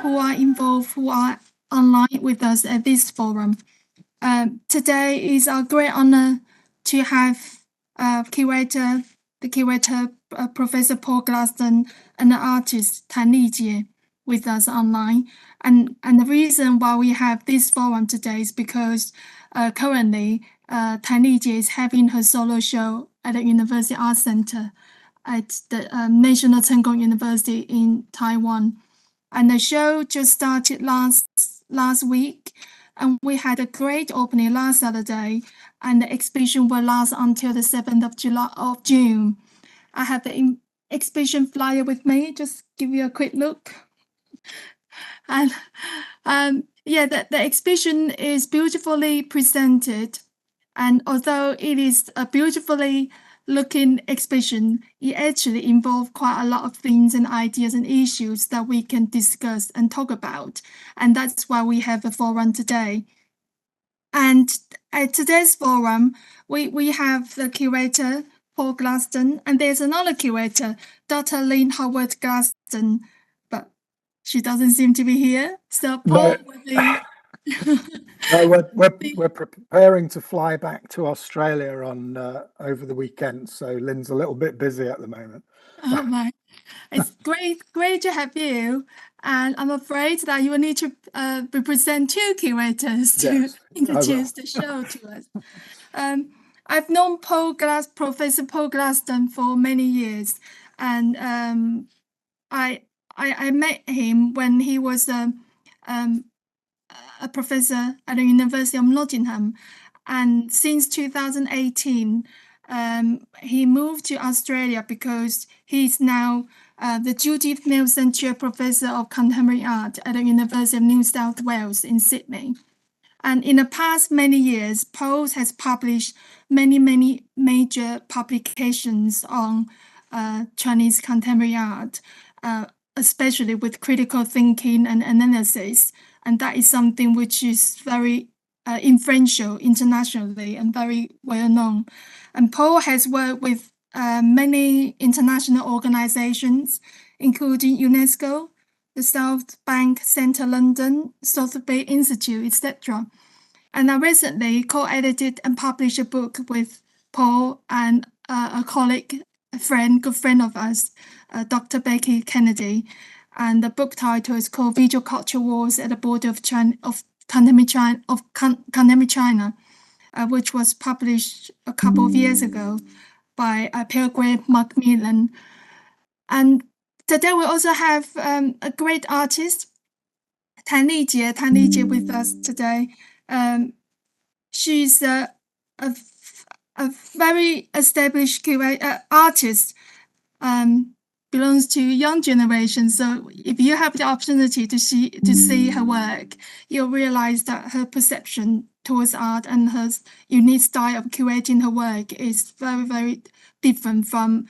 who are involved, who are online with us at this forum. Today is our great honor to have the curator, Professor Paul Glaston, and the artist Lijie with us online. And the reason why we have this forum today is because currently Lijie is having her solo show at the University Arts Center at the National Cheng Kung University in Taiwan. And the show just started last week, and we had a great opening last Saturday, and the exhibition will last until the 7th of June. I have the exhibition flyer with me, just give you a quick look. And yeah, the exhibition is beautifully presented, and although it is a beautifully looking exhibition, it actually involves quite a lot of things and ideas and issues that we can discuss and talk about. And that's why we have a forum today. And at today's forum, we have the curator, Paul Glaston, and there's another curator, Dr. Lynn Howard Glaston, but she doesn't seem to be here. So Paul will be... No, we're preparing to fly back to Australia on over the weekend, so Lynn's a little bit busy at the moment. Oh my, it's great to have you, and I'm afraid that you will need to represent two curators to introduce the show to us. I've known Professor Paul Glaston for many years, and I met him when he was a professor at the University of Nottingham, and since 2018 he moved to Australia because he's now the Judith Neilson Chair Professor of Contemporary Art at the University of New South Wales in Sydney. And in the past many years, Paul has published many major publications on Chinese contemporary art, especially with critical thinking and analysis. And that is something which is very influential internationally and very well known. And Paul has worked with many international organizations, including UNESCO, the South Bank Centre London, Sotheby Institute, etc. And I recently co-edited and published a book with Paul and a colleague, good friend of us, Dr. Becky Kennedy. And the book title is called Visual Culture Wars at the Border of Contemporary China, which was published a couple of years ago by Pilgrim Macmillan. And today we also have a great artist, Lijie with us today. She's a very established artist, belongs to young generation. So if you have the opportunity to see her work, you'll realize that her perception towards art and her unique style of curating her work is very different from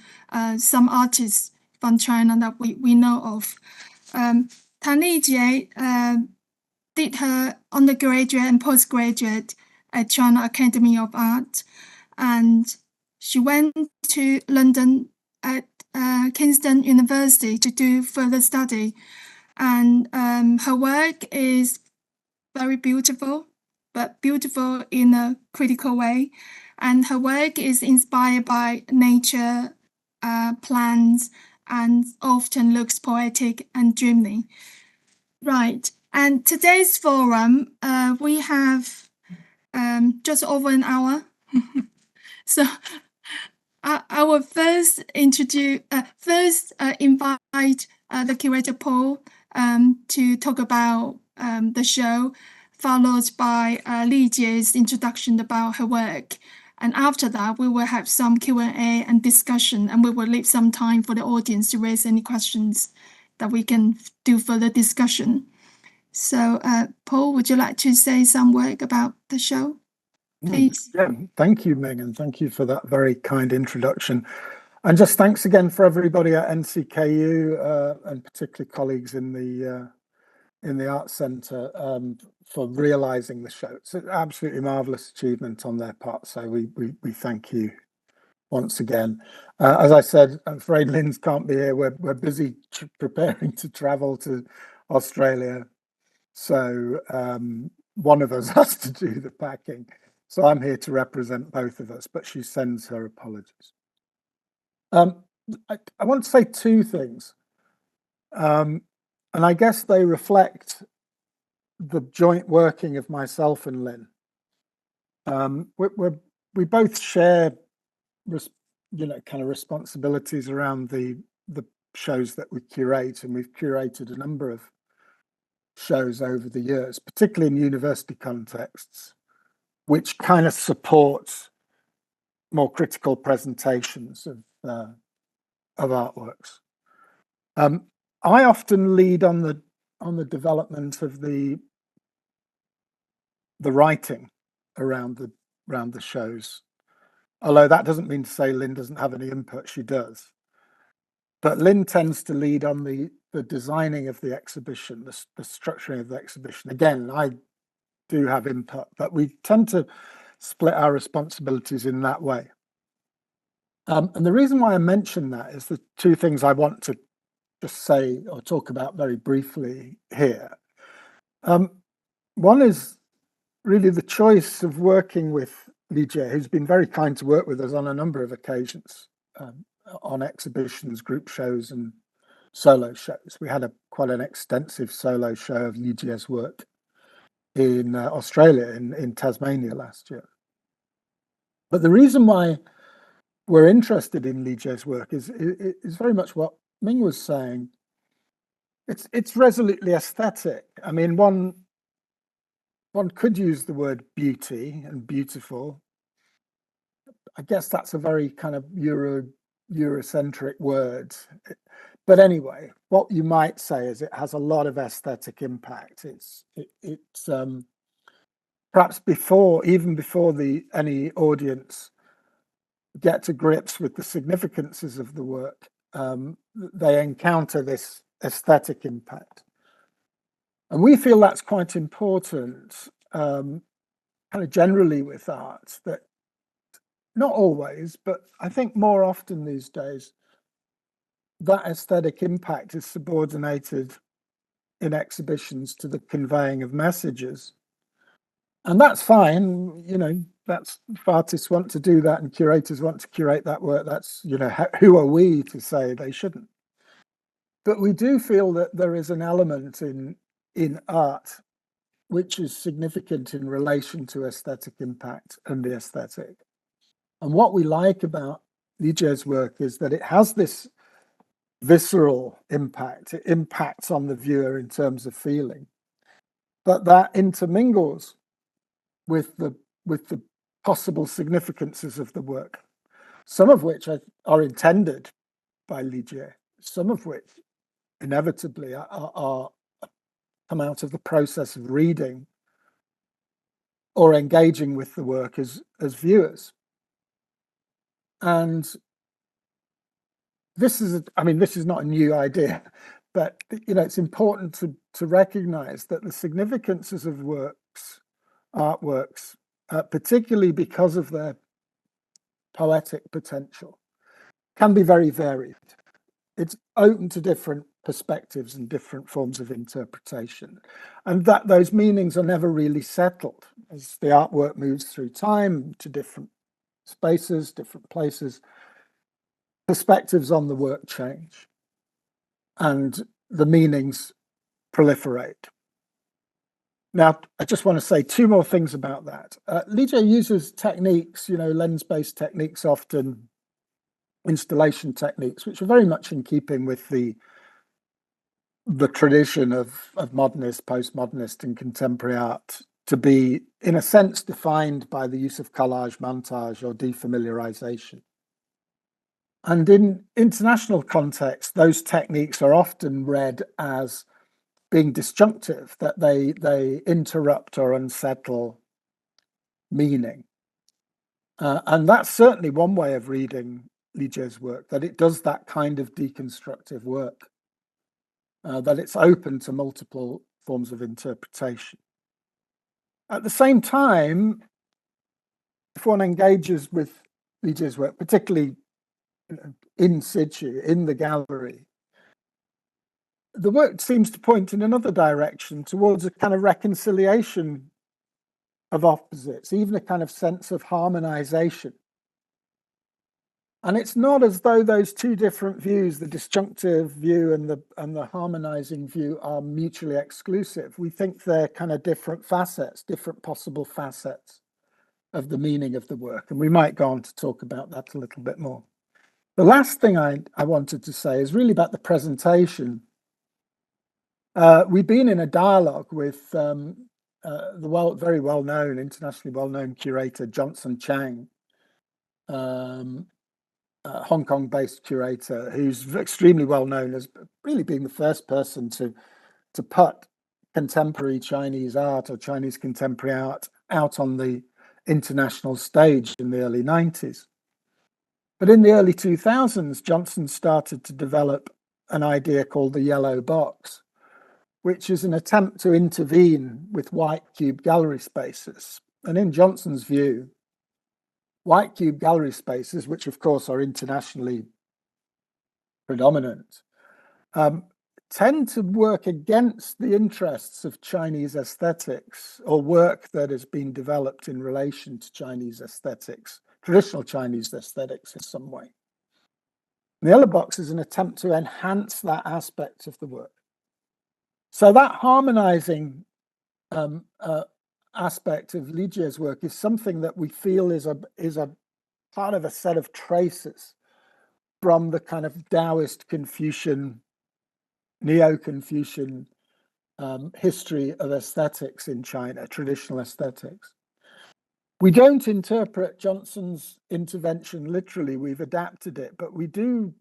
some artists from China that we know of. Lijie did her undergraduate and postgraduate at China Academy of Art, and she went to London at Kingston University to do further study. And her work is very beautiful, but beautiful in a critical way. And her work is inspired by nature, plants, and often looks poetic and dreamy. Right. And today's forum, we have just over an hour. So I will first invite the curator Paul to talk about the show, followed by Lijie's introduction about her work. And after that, we will have some Q&A and discussion, and we will leave some time for the audience to raise any questions that we can do further discussion. So, Paul, would you like to say some word about the show, please? Yeah, thank you, Megan. Thank you for that very kind introduction. And just thanks again for everybody at NCKU and particularly colleagues in the Arts Centre for realising the show. It's an absolutely marvellous achievement on their part. So we thank you once again. As I said, I'm afraid Lynn's can't be here. We're busy preparing to travel to Australia. So one of us has to do the packing. So I'm here to represent both of us, but she sends her apologies. I want to say two things. And I guess they reflect the joint working of myself and Lynn. We both share, kind of responsibilities around the shows that we curate, and we've curated a number of shows over the years, particularly in university contexts, which kind of supports more critical presentations of artworks. I often lead on the development of the writing around the shows. Although that doesn't mean to say Lynn doesn't have any input, she does. But Lynn tends to lead on the designing of the exhibition, the structuring of the exhibition. Again, I do have input, but we tend to split our responsibilities in that way. And the reason why I mention that is the two things I want to just say or talk about very briefly here. One is really the choice of working with Lijie, who's been very kind to work with us on a number of occasions, on exhibitions, group shows, and solo shows. We had quite an extensive solo show of Lijie's work in Australia, in Tasmania last year. But the reason why we're interested in Lijie's work is very much what Ming was saying. It's resolutely aesthetic. I mean, one could use the word beauty and beautiful. I guess that's a very kind of Eurocentric word. But anyway, what you might say is it has a lot of aesthetic impact. It's perhaps even before any audience get to grips with the significances of the work, they encounter this aesthetic impact. And we feel that's quite important, kind of generally with art, that not always, but I think more often these days, that aesthetic impact is subordinated in exhibitions to the conveying of messages. And that's fine, that's, if artists want to do that and curators want to curate that work, that's, who are we to say they shouldn't? But we do feel that there is an element in art which is significant in relation to aesthetic impact and the aesthetic. And what we like about Lijie's work is that it has this visceral impact. It impacts on the viewer in terms of feeling, but that intermingles with the possible significances of the work, some of which are intended by Lijie, some of which inevitably are come out of the process of reading or engaging with the work as viewers. And this is not a new idea, but it's important to recognize that the significances of artworks, particularly because of their poetic potential, can be very varied. It's open to different perspectives and different forms of interpretation, and that those meanings are never really settled as the artwork moves through time to different spaces, different places. Perspectives on the work change and the meanings proliferate. Now, I just want to say two more things about that. Lijie uses techniques, lens-based techniques, often installation techniques, which are very much in keeping with the tradition of modernist, postmodernist, and contemporary art to be, in a sense, defined by the use of collage, montage, or defamiliarization. And in international context, those techniques are often read as being disjunctive, that they interrupt or unsettle meaning. And that's certainly one way of reading Lijie's work, that it does that kind of deconstructive work, that it's open to multiple forms of interpretation. At the same time, if one engages with Lijie's work, particularly in situ, in the gallery, the work seems to point in another direction towards a kind of reconciliation of opposites, even a kind of sense of harmonization. And it's not as though those two different views, the disjunctive view and the harmonizing view, are mutually exclusive. We think they're kind of different facets, different possible facets of the meaning of the work. And we might go on to talk about that a little bit more. The last thing I wanted to say is really about the presentation. We've been in a dialogue with the very well-known, internationally well-known curator, Johnson Chang, Hong Kong-based curator, who's extremely well-known as really being the first person to put contemporary Chinese art or Chinese contemporary art out on the international stage in the early 90s. But in the early 2000s, Johnson started to develop an idea called the yellow box, which is an attempt to intervene with white cube gallery spaces. And in Johnson's view, white cube gallery spaces, which of course are internationally predominant, tend to work against the interests of Chinese aesthetics or work that has been developed in relation to Chinese aesthetics, traditional Chinese aesthetics in some way. And the yellow box is an attempt to enhance that aspect of the work. So that harmonizing aspect of Lijie's work is something that we feel is a part of a set of traces from the kind of Taoist Confucian, Neo-Confucian history of aesthetics in China, traditional aesthetics. We don't interpret Johnson's intervention literally, we've adapted it, but we do,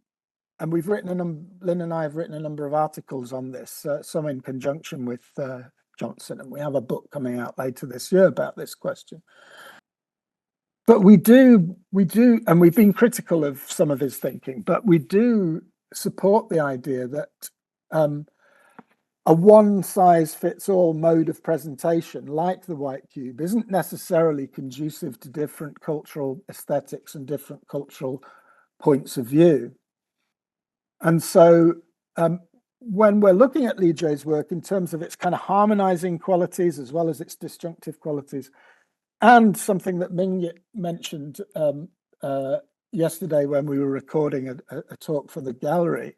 and we've written, Lynn and I have written a number of articles on this, some in conjunction with Johnson, and we have a book coming out later this year about this question. But we do, and we've been critical of some of his thinking, but we do support the idea that a one-size-fits-all mode of presentation, like the white cube, isn't necessarily conducive to different cultural aesthetics and different cultural points of view. And so when we're looking at Lijie's work in terms of its kind of harmonizing qualities as well as its disjunctive qualities, and something that Ming mentioned yesterday when we were recording a talk for the gallery,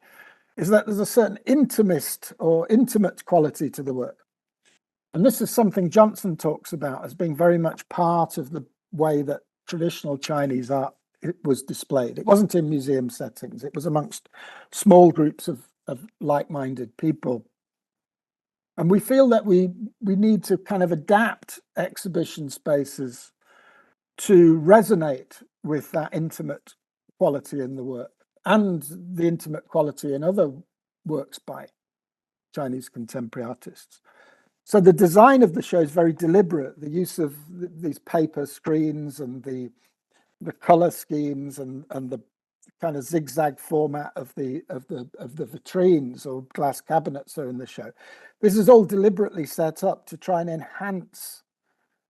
is that there's a certain intimist or intimate quality to the work. And this is something Johnson talks about as being very much part of the way that traditional Chinese art was displayed. It wasn't in museum settings, it was amongst small groups of like-minded people. And we feel that we need to kind of adapt exhibition spaces to resonate with that intimate quality in the work and the intimate quality in other works by Chinese contemporary artists. So the design of the show is very deliberate. The use of these paper screens and the color schemes and the kind of zigzag format of the vitrines or glass cabinets are in the show. This is all deliberately set up to try and enhance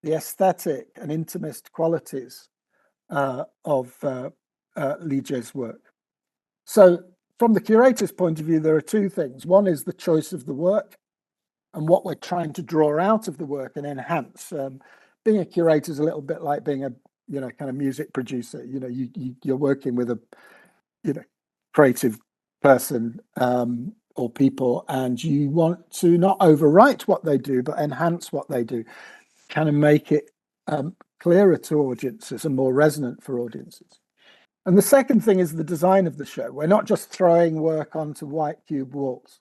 the aesthetic and intimist qualities of Lijie's work. So from the curator's point of view, there are two things. One is the choice of the work and what we're trying to draw out of the work and enhance. Being a curator is a little bit like being a kind of music producer. You're working with a creative person or people, and you want to not overwrite what they do, but enhance what they do, kind of make it clearer to audiences and more resonant for audiences. And the second thing is the design of the show. We're not just throwing work onto white cube walls.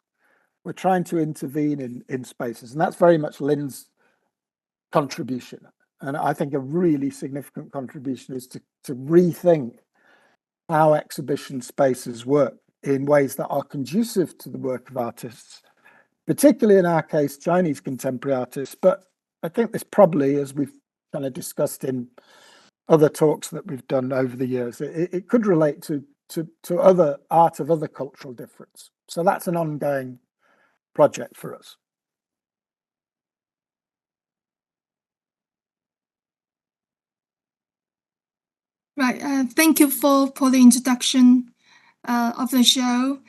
We're trying to intervene in spaces, and that's very much Lynn's contribution. And I think a really significant contribution is to rethink how exhibition spaces work in ways that are conducive to the work of artists, particularly in our case, Chinese contemporary artists. But I think this probably, as we've kind of discussed in other talks that we've done over the years, it could relate to other art of other cultural difference. So that's an ongoing project for us. Right. Thank you for the introduction of the show.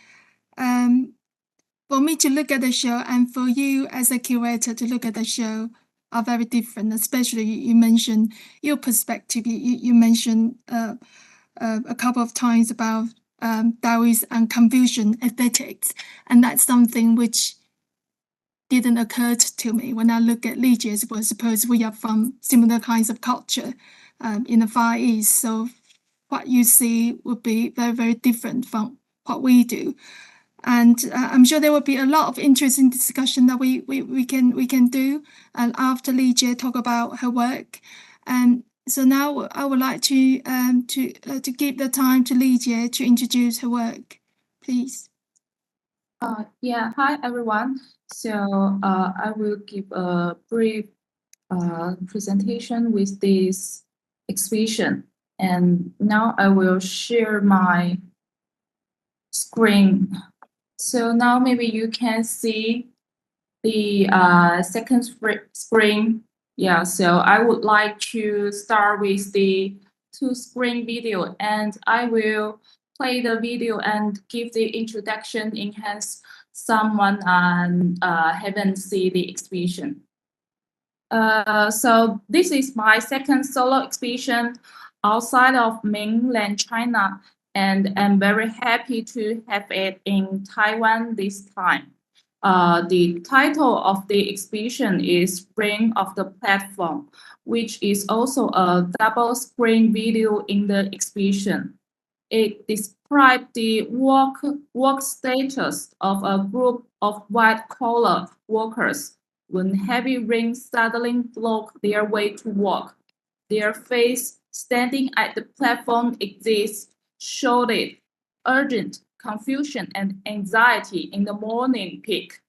for me to look at the show and for you as a curator to look at the show are very different. Especially you mentioned your perspective. You mentioned a couple of times about Taoist and Confucian aesthetics, and that's something which didn't occur to me when I look at Lijie's work. Suppose we are from similar kinds of culture in the Far East, so what you see would be very, very different from what we do. And I'm sure there will be a lot of interesting discussion that we can do after Lijie talk about her work. And so now I would like to give the time to Lijie to introduce her work, please. Yeah, hi everyone. So I will give a brief presentation with this exhibition. And now I will share my screen. So now maybe you can see the second screen. Yeah, so I would like to start with the two-screen video, and I will play the video and give the introduction in case someone haven't seen the exhibition. So this is my second solo exhibition outside of mainland China, and I'm very happy to have it in Taiwan this time. The title of the exhibition is Spring of the Platform, which is also a double screen video in the exhibition. It describes the work status of a group of white-collar workers when heavy rain suddenly blocked their way to work. Their face standing at the platform exists showed it urgent confusion and anxiety in the morning peak.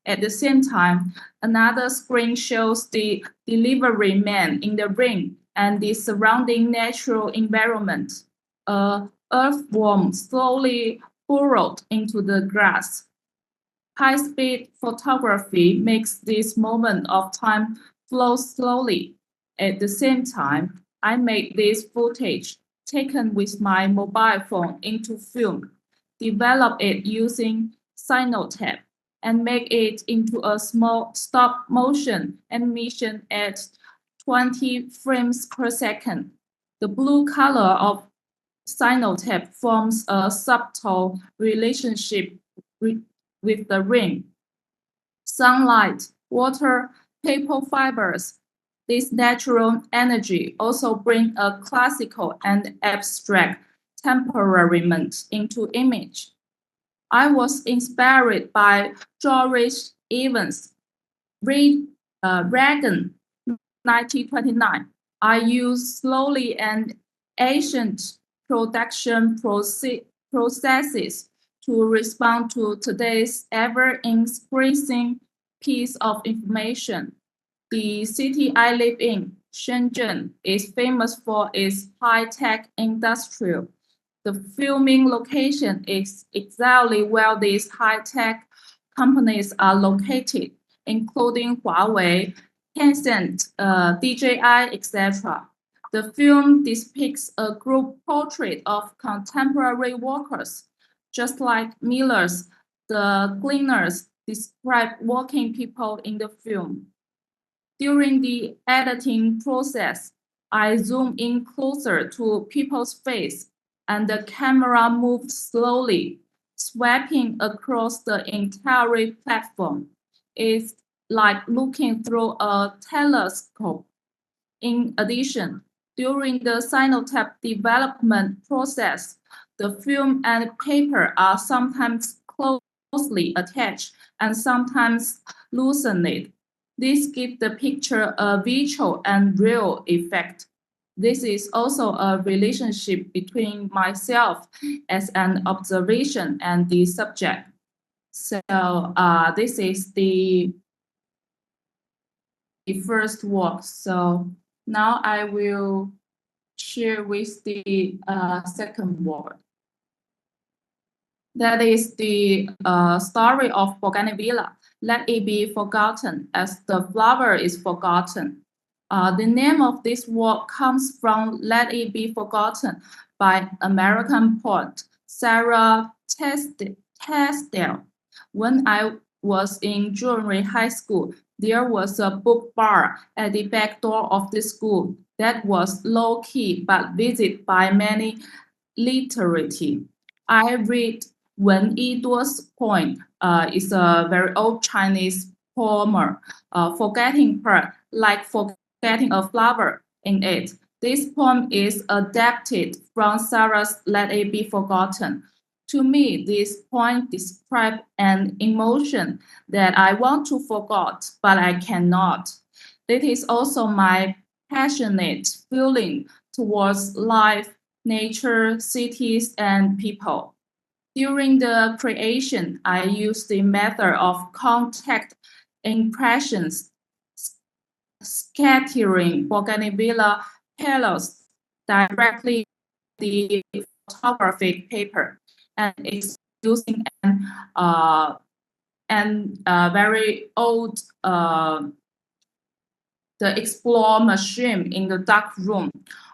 At the same time, another screen shows the delivery man in the rain and the surrounding natural environment. Earthworm slowly burrowed into the grass. High-speed photography makes this moment of time flow slowly. At the same time, I made this footage taken with my mobile phone into film, develop it using Cyanotape, and make it into a small stop-motion animation at 20 frames per second. The blue color of Cyanotape forms a subtle relationship with the rain, sunlight, water, paper fibers. This natural energy also brings a classical and abstract temperament into image. I was inspired by George Evans' Reagan 1929. I use slowly and ancient production processes to respond to today's ever-increasing piece of information. The city I live in, Shenzhen, is famous for its high-tech industry. The filming location is exactly where these high-tech companies are located, including Huawei, Tencent, DJI, etc. The film depicts a group portrait of contemporary workers, just like millers. The cleaners describe working people in the film. During the editing process, I zoom in closer to people's face, and the camera moved slowly, sweeping across the entire platform. It's like looking through a telescope. In addition, during the Cyanotape development process, the film and paper are sometimes closely attached and sometimes loosened. This gives the picture a visual and real effect. This is also a relationship between myself as an observation and the subject. So this is the first work. So now I will share with the second work. That is the story of Bougainvillea. Let it be forgotten as the flower is forgotten. The name of this work comes from Let It Be Forgotten by American poet Sarah Tesdale. When I was in junior high school, there was a book bar at the back door of the school that was low-key but visited by many literati. I read Wen Yiduo's poem. It's a very old Chinese poem, forgetting her, like forgetting a flower in it. This poem is adapted from Sarah's Let It Be Forgotten. To me, this poem describes an emotion that I want to forget, but I cannot. It is also my passionate feeling towards life, nature, cities, and people. During the creation, I used the method of contact impressions, scattering bougainvillea petals directly the photographic paper, and it's using very old the Explore machine in the dark room.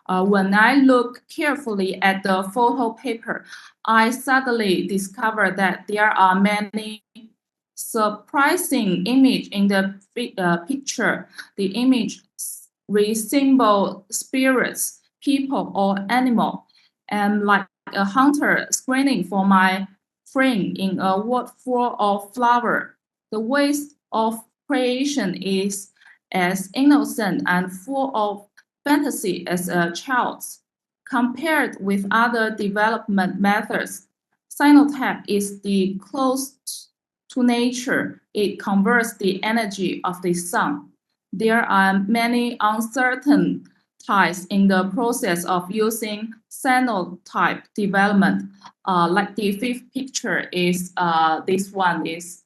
When I look carefully at the photo paper, I suddenly discover that there are many surprising images in the picture. The image resemble spirits, people, or animal, and like a hunter screening for my friend in a world full of flower. The waste of creation is as innocent and full of fantasy as a child's. Compared with other development methods, Sinotap is the closest to nature. It converts the energy of the sun. There are many uncertainties in the process of using Sinotype development. Like the fifth picture is this one is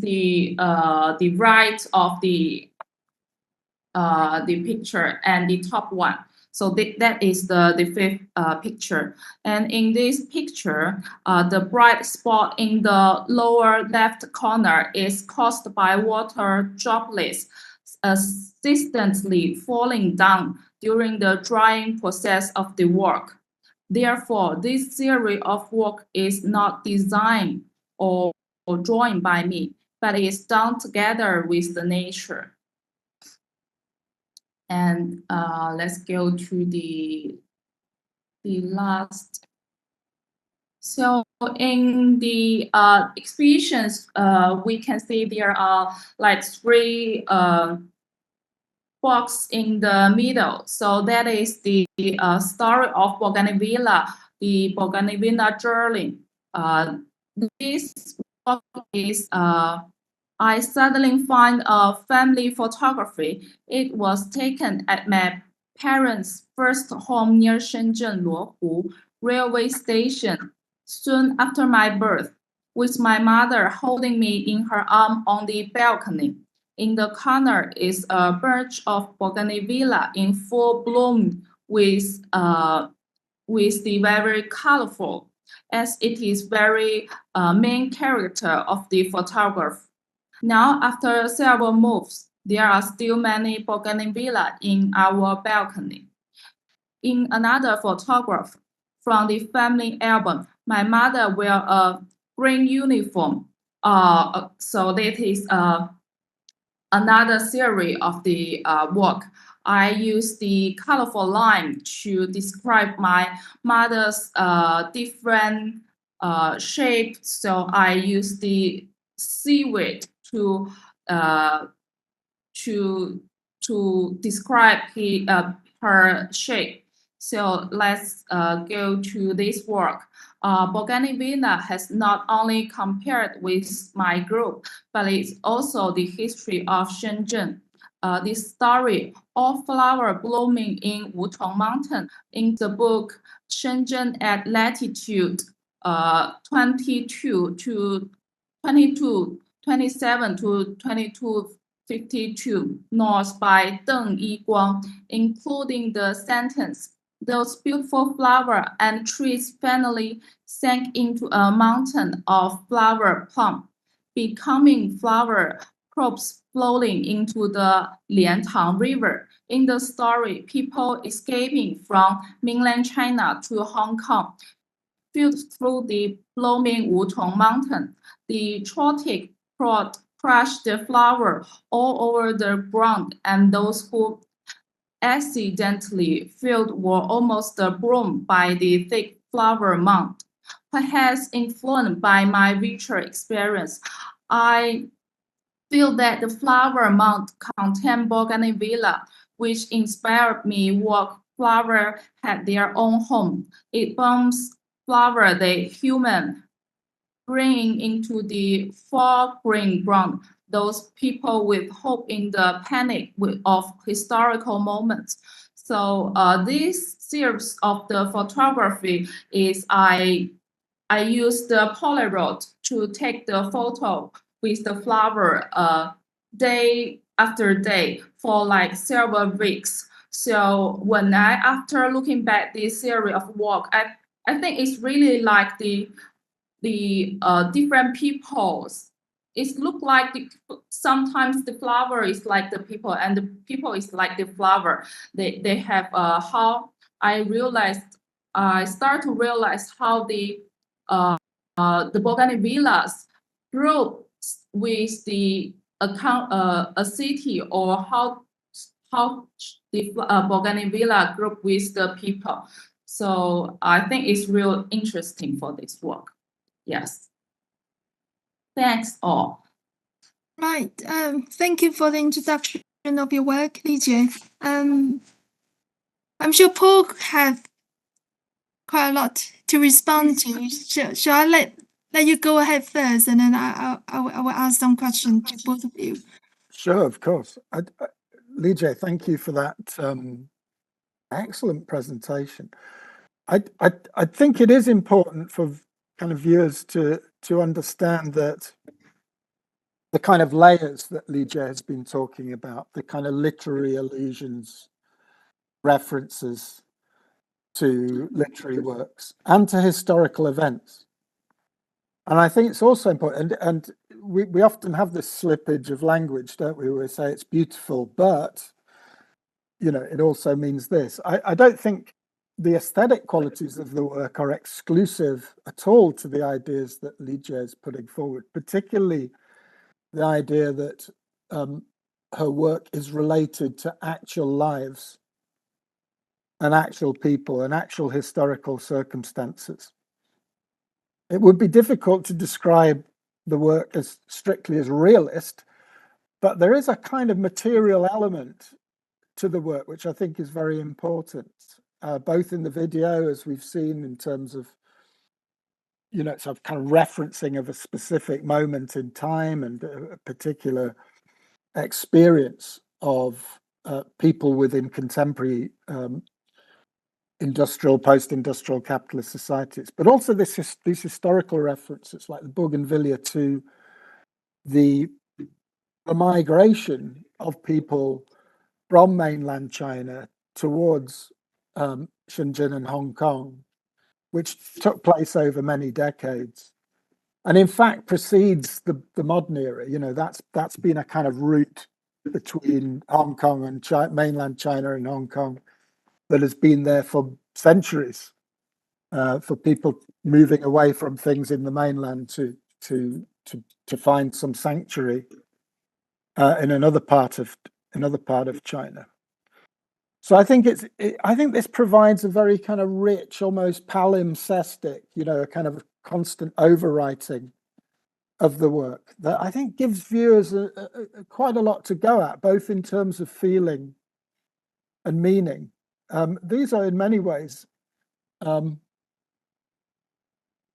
the right of the picture and the top one. So that is the fifth picture. And in this picture, the bright spot in the lower left corner is caused by water droplets consistently falling down during the drying process of the work. Therefore, this series of work is not designed or drawn by me, but is done together with the nature. And let's go to the last. So in the exhibitions, we can see there are like three boxes in the middle. So that is the story of bougainvillea, the bougainvillea journey. This box is I suddenly find a family photography. It was taken at my parents' first home near Shenzhen Luohu railway station soon after my birth, with my mother holding me in her arm on the balcony. In the corner is a bunch of bougainvillea in full bloom with the very colorful, as it is very main character of the photograph. Now, after several moves, there are still many bougainvillea in our balcony. In another photograph from the family album, my mother wear a green uniform. So that is another series of the work. I use the colorful line to describe my mother's different shapes. So I use the seaweed to describe her shape. So let's go to this work. Bougainvillea has not only compared with my group, but it's also the history of Shenzhen. This story of flower blooming in Wutong Mountain in the book Shenzhen at latitude 27 to 2252 north by Deng Yiguang, including the sentence, "Those beautiful flowers and trees finally sank into a mountain of flower plum, becoming flower crops flowing into the Liantang River." In the story, people escaping from mainland China to Hong Kong filled through the blooming Wutong Mountain. The trotic prod crushed the flower all over the ground, and those who accidentally filled were almost burned by the thick flower mound. Perhaps influenced by my richer experience, I feel that the flower mound contained bougainvillea, which inspired me work flower had their own home. It bombs flower the human, bringing into the foreground those people with hope in the panic of historical moments. So this series of the photography is I use the Polaroid to take the photo with the flower day after day for like several weeks. So when after looking back this series of work, I think it's really like the different peoples. It look like sometimes the flower is like the people, and the people is like the flower. They have how I start to realize how the bougainvilleas grew with the a city, or how the bougainvillea grew with the people. So I think it's real interesting for this work. Yes. Thanks all. Right. Thank you for the introduction of your work, Lijie. I'm sure Paul have quite a lot to respond to. Shall I let you go ahead first, and then I will ask some questions to both of you. Sure, of course. Lijie, thank you for that excellent presentation. I think it is important for kind of viewers to understand that the kind of layers that Lijie has been talking about, the kind of literary allusions, references to literary works and to historical events. And I think it's also important, and we often have this slippage of language, don't we? We say it's beautiful, but you know, it also means this. I don't think the aesthetic qualities of the work are exclusive at all to the ideas that Lijie is putting forward, particularly the idea that her work is related to actual lives and actual people and actual historical circumstances. It would be difficult to describe the work as strictly as realist, but there is a kind of material element to the work which I think is very important, both in the video, as we've seen, in terms of, you know, sort of kind of referencing of a specific moment in time and a particular experience of people within contemporary industrial, post-industrial capitalist societies, but also these historical references like the bougainvillea to the migration of people from mainland China towards Shenzhen and Hong Kong, which took place over many decades, and in fact precedes the modern era. You know, that's been a kind of route between Hong Kong and mainland China and Hong Kong that has been there for centuries, for people moving away from things in the mainland to find some sanctuary in another part of China. So I think I think this provides a very kind of rich, almost palimpsestic, you know, a kind of constant overwriting of the work that I think gives viewers quite a lot to go at, both in terms of feeling and meaning. These are in many ways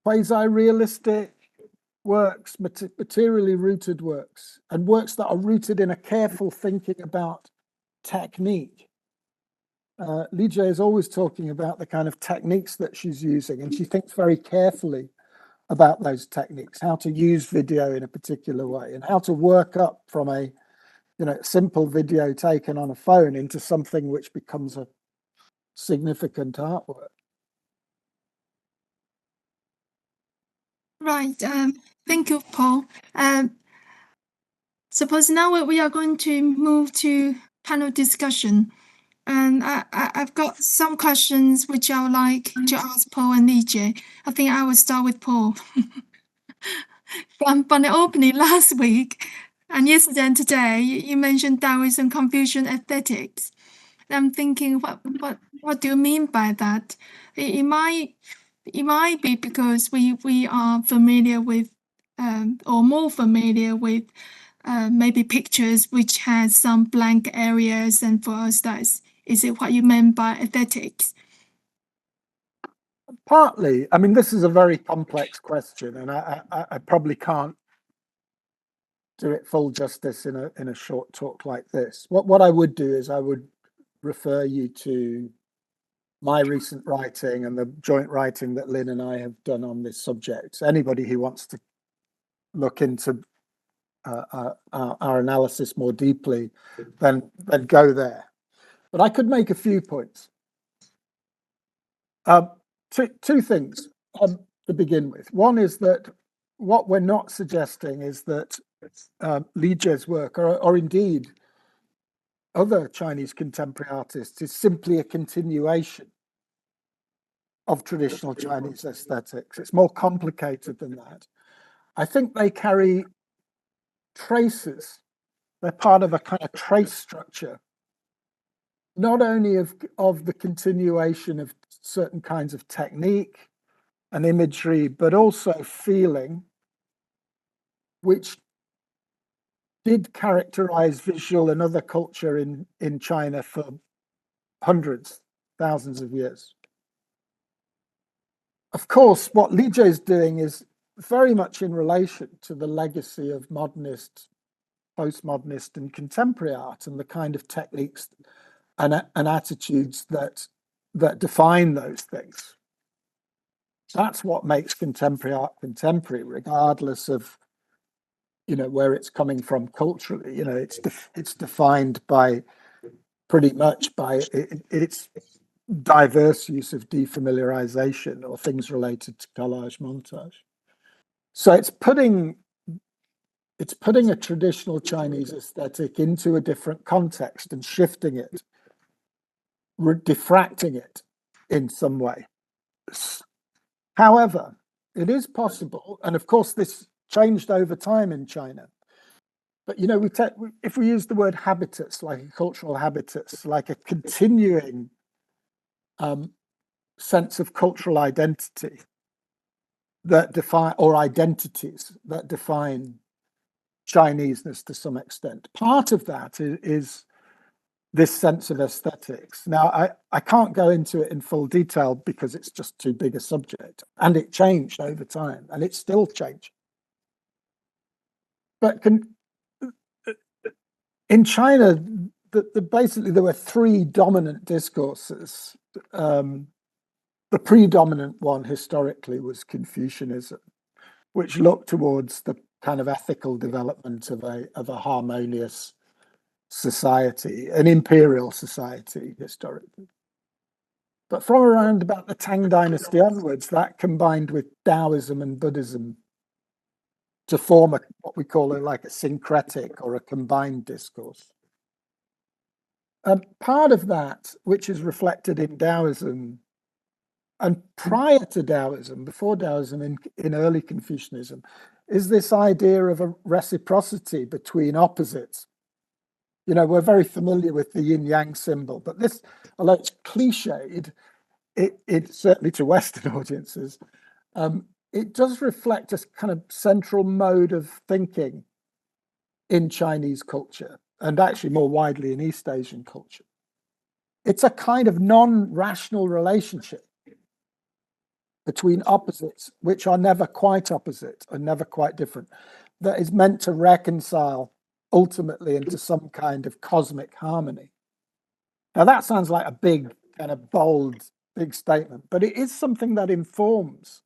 quasi-realistic works, materially rooted works, and works that are rooted in a careful thinking about technique. Lijie is always talking about the kind of techniques that she's using, and she thinks very carefully about those techniques, how to use video in a particular way, and how to work up from a, you know, simple video taken on a phone into something which becomes a significant artwork. Right. Thank you, Paul. Suppose now we are going to move to panel discussion. And I've got some questions which I would like to ask Paul and Lijie. I think I will start with Paul. From the opening last week and yesterday and today, you mentioned Taoism, Confucian aesthetics. I'm thinking, what do you mean by that? It might be because we are familiar with, or more familiar with, maybe pictures which has some blank areas, and for us, is it what you meant by aesthetics? Partly. I mean, this is a very complex question, and I probably can't do it full justice in a short talk like this. What I would do is I would refer you to my recent writing and the joint writing that Lynn and I have done on this subject. Anybody who wants to look into our analysis more deeply, then go there. But I could make a few points. Two things to begin with. One is that what we're not suggesting is that Lijie's work, or indeed other Chinese contemporary artists, is simply a continuation of traditional Chinese aesthetics. It's more complicated than that. I think they carry traces. They're part of a kind of trace structure, not only of the continuation of certain kinds of technique and imagery, but also feeling, which did characterize visual and other culture in China for hundreds, thousands of years. Of course, what Lijie is doing is very much in relation to the legacy of modernist, postmodernist, and contemporary art, and the kind of techniques and attitudes that define those things. That's what makes contemporary art contemporary, regardless of where it's coming from culturally. It's defined by pretty much by its diverse use of defamiliarization or things related to collage montage. So it's putting a traditional Chinese aesthetic into a different context and shifting it, diffracting it in some way. However, it is possible, and of course this changed over time in China, but if we use the word habitus, like a cultural habitus, like a continuing sense of cultural identity that define, or identities that define Chineseness to some extent. Part of that is this sense of aesthetics. Now, I can't go into it in full detail because it's just too big a subject, and it changed over time, and it's still changing. But in China, basically there were three dominant discourses. The predominant one historically was Confucianism, which looked towards the kind of ethical development of a harmonious society, an imperial society historically. But from around about the Tang Dynasty onwards, that combined with Taoism and Buddhism to form what we call like a syncretic or a combined discourse. Part of that, which is reflected in Taoism, and prior to Taoism, before Taoism, in early Confucianism, is this idea of a reciprocity between opposites. We're very familiar with the yin-yang symbol, but this, although it's cliched, it certainly to Western audiences, it does reflect a kind of central mode of thinking in Chinese culture, and actually more widely in East Asian culture. It's a kind of non-rational relationship between opposites, which are never quite opposite and never quite different, that is meant to reconcile ultimately into some kind of cosmic harmony. Now that sounds like a big, kind of bold, big statement, but it is something that informs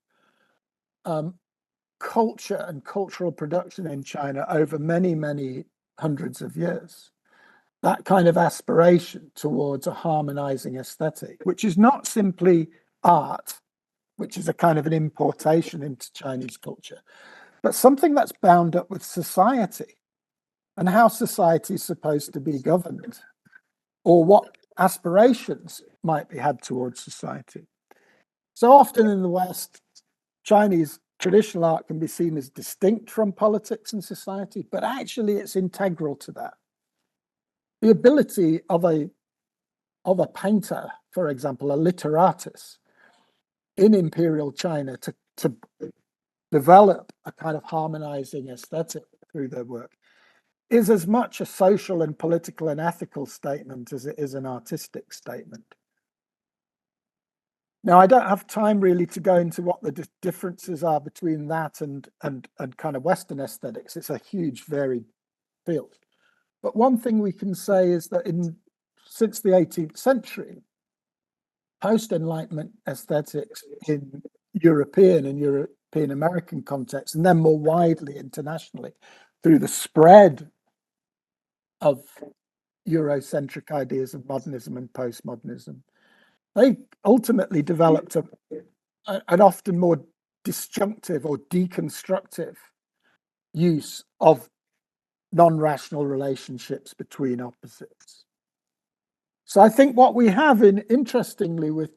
culture and cultural production in China over many, many hundreds of years. That kind of aspiration towards a harmonizing aesthetic, which is not simply art, which is a kind of an importation into Chinese culture, but something that's bound up with society and how society is supposed to be governed, or what aspirations might be had towards society. So often in the West, Chinese traditional art can be seen as distinct from politics and society, but actually it's integral to that. The ability of a painter, for example, a literatus in imperial China to develop a kind of harmonizing aesthetic through their work is as much a social and political and ethical statement as it is an artistic statement. Now, I don't have time really to go into what the differences are between that and kind of Western aesthetics. It's a huge varied field. But one thing we can say is that since the 18th century, post-Enlightenment aesthetics in European and European American contexts, and then more widely internationally, through the spread of Eurocentric ideas of modernism and postmodernism, they ultimately developed an often more disjunctive or deconstructive use of non-rational relationships between opposites. So I think what we have interestingly with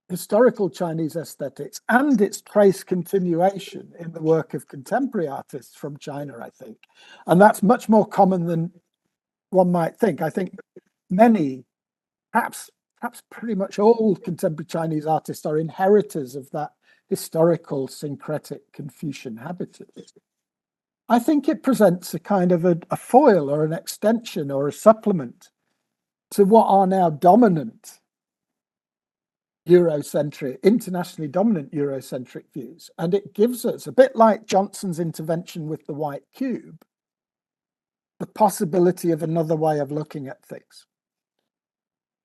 historical Chinese aesthetics and its trace continuation in the work of contemporary artists from China, I think, and that's much more common than one might think. I think many, perhaps pretty much all contemporary Chinese artists are inheritors of that historical syncretic Confucian habitus. I think it presents a kind of a foil or an extension or a supplement to what are now dominant Eurocentric, internationally dominant Eurocentric views. And it gives us, a bit like Johnson's intervention with the white cube, the possibility of another way of looking at things.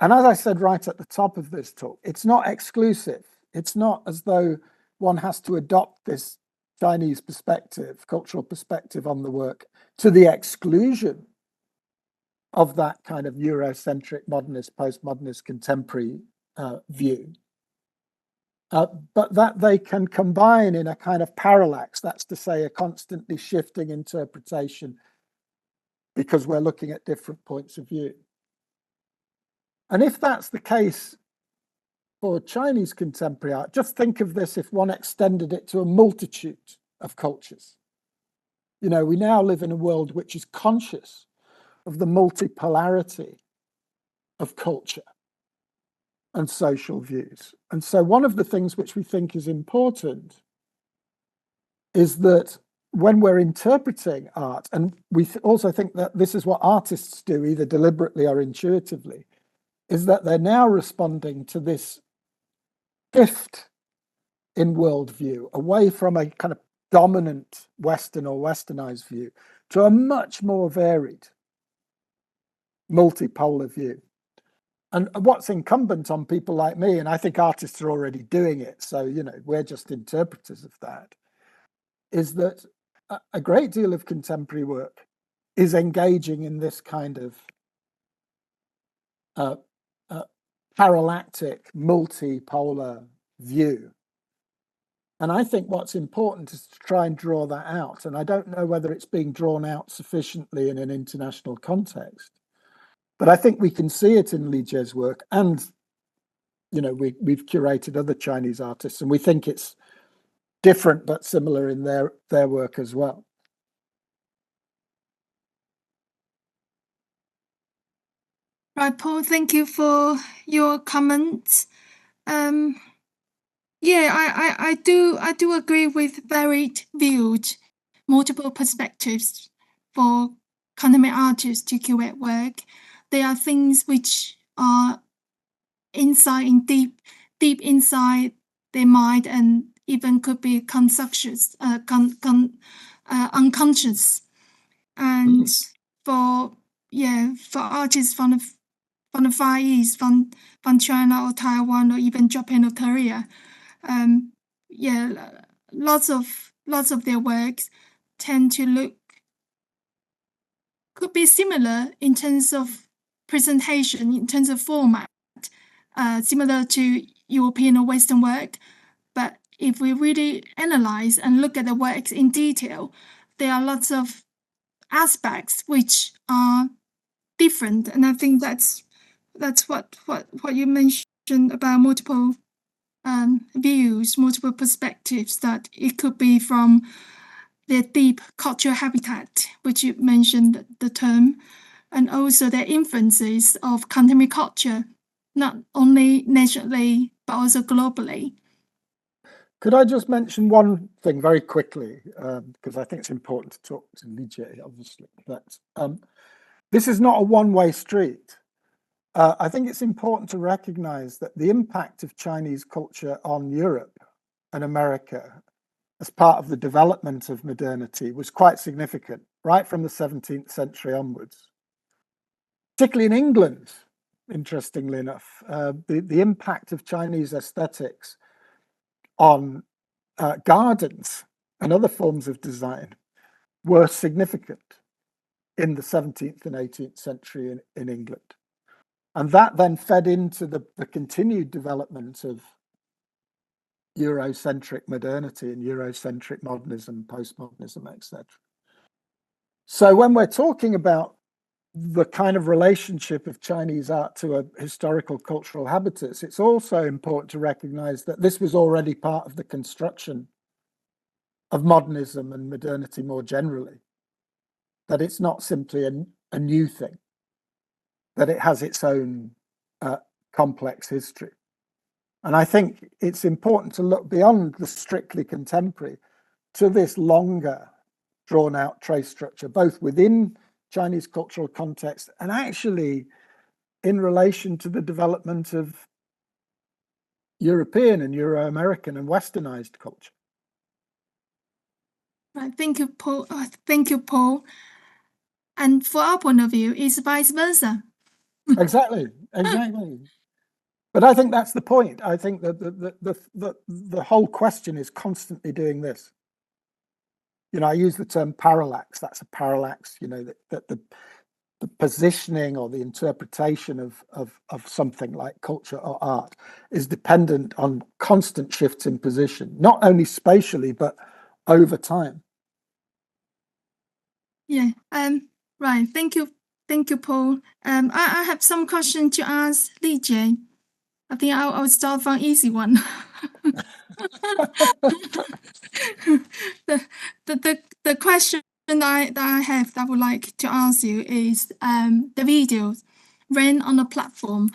And as I said right at the top of this talk, it's not exclusive. It's not as though one has to adopt this Chinese perspective, cultural perspective on the work to the exclusion of that kind of Eurocentric, modernist, postmodernist, contemporary view. But that they can combine in a kind of parallax, that's to say a constantly shifting interpretation because we're looking at different points of view. And if that's the case for Chinese contemporary art, just think of this if one extended it to a multitude of cultures. You know, we now live in a world which is conscious of the multipolarity of culture and social views. And so one of the things which we think is important is that when we're interpreting art, and we also think that this is what artists do, either deliberately or intuitively, is that they're now responding to this shift in worldview away from a kind of dominant Western or westernized view to a much more varied multipolar view. And what's incumbent on people like me, and I think artists are already doing it, so, you know, we're just interpreters of that, is that a great deal of contemporary work is engaging in this kind of parallactic, multipolar view. And I think what's important is to try and draw that out. And I don't know whether it's being drawn out sufficiently in an international context. But I think we can see it in Lijie's work, and you know, we've curated other Chinese artists, and we think it's different but similar in their work as well. Right, Paul, thank you for your comments. Yeah, I do agree with varied views, multiple perspectives for contemporary artists to curate work. There are things which are deep inside their mind, and even could be unconscious. And for artists from the Far East, from China or Taiwan or even Japan or Korea, lots of their works tend to could be similar in terms of presentation, in terms of format, similar to European or Western work. But if we really analyze and look at the works in detail, there are lots of aspects which are different. And I think that's that's what you mentioned about multiple views, multiple perspectives, that it could be from their deep cultural habitat, which you mentioned the term, and also their influences of contemporary culture, not only nationally, but also globally. Could I just mention one thing very quickly, because I think it's important to talk to Lijie, obviously, that this is not a one-way street. I think it's important to recognize that the impact of Chinese culture on Europe and America as part of the development of modernity was quite significant, right from the 17th century onwards. Particularly in England, interestingly enough, the impact of Chinese aesthetics on gardens and other forms of design were significant in the 17th and 18th century in England. And that then fed into the continued development of Eurocentric modernity and Eurocentric modernism, postmodernism, etc. So when we're talking about the kind of relationship of Chinese art to a historical cultural habitus, it's also important to recognize that this was already part of the construction of modernism and modernity more generally, that it's not simply a new thing, that it has its own complex history. And I think it's important to look beyond the strictly contemporary to this longer drawn out trace structure, both within Chinese cultural context and actually in relation to the development of European and Euro-American and Westernized culture. Right. Thank you, Paul. Thank you, Paul. And for our point of view, it's vice versa. Exactly. But I think that's the point. I think that the whole question is constantly doing this. You know, I use the term parallax. That's a parallax, you know, that the positioning or the interpretation of something like culture or art is dependent on constant shifts in position, not only spatially, but over time. Yeah. Right. Thank you, Paul. I have some questions to ask Lijie. I think I'll start from easy one. The question that I have that I would like to ask you is the videos ran on the platform.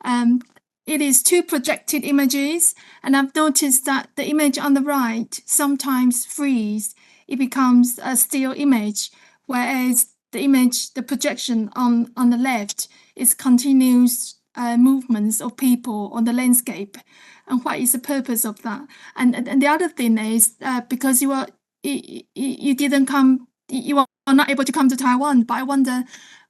It is two projected images, and I've noticed that the image on the right sometimes freeze. It becomes a still image, whereas the projection on the left is continuous movements of people on the landscape. And what is the purpose of that? And the other thing is because you are not able to come to Taiwan, but I wonder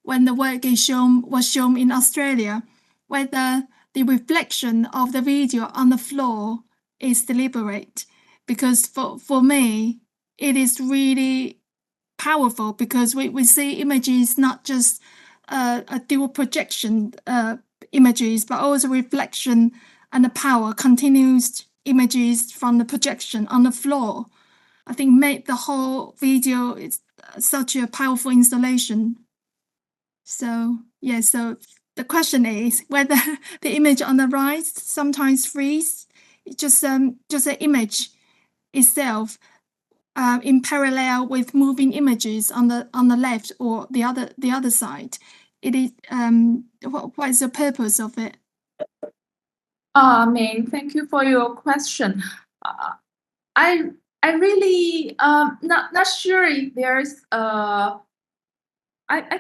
when the work was shown in Australia, whether the reflection of the video on the floor is deliberate. Because for me, it is really powerful because we see images, not just a dual projection images, but also reflection and the power, continuous images from the projection on the floor. I think made the whole video is such a powerful installation. So yeah, so the question is whether the image on the right sometimes freeze. It's just an image itself in parallel with moving images on the left or the other side. It is what is the purpose of it? Ming, thank you for your question. I really not sure if there's I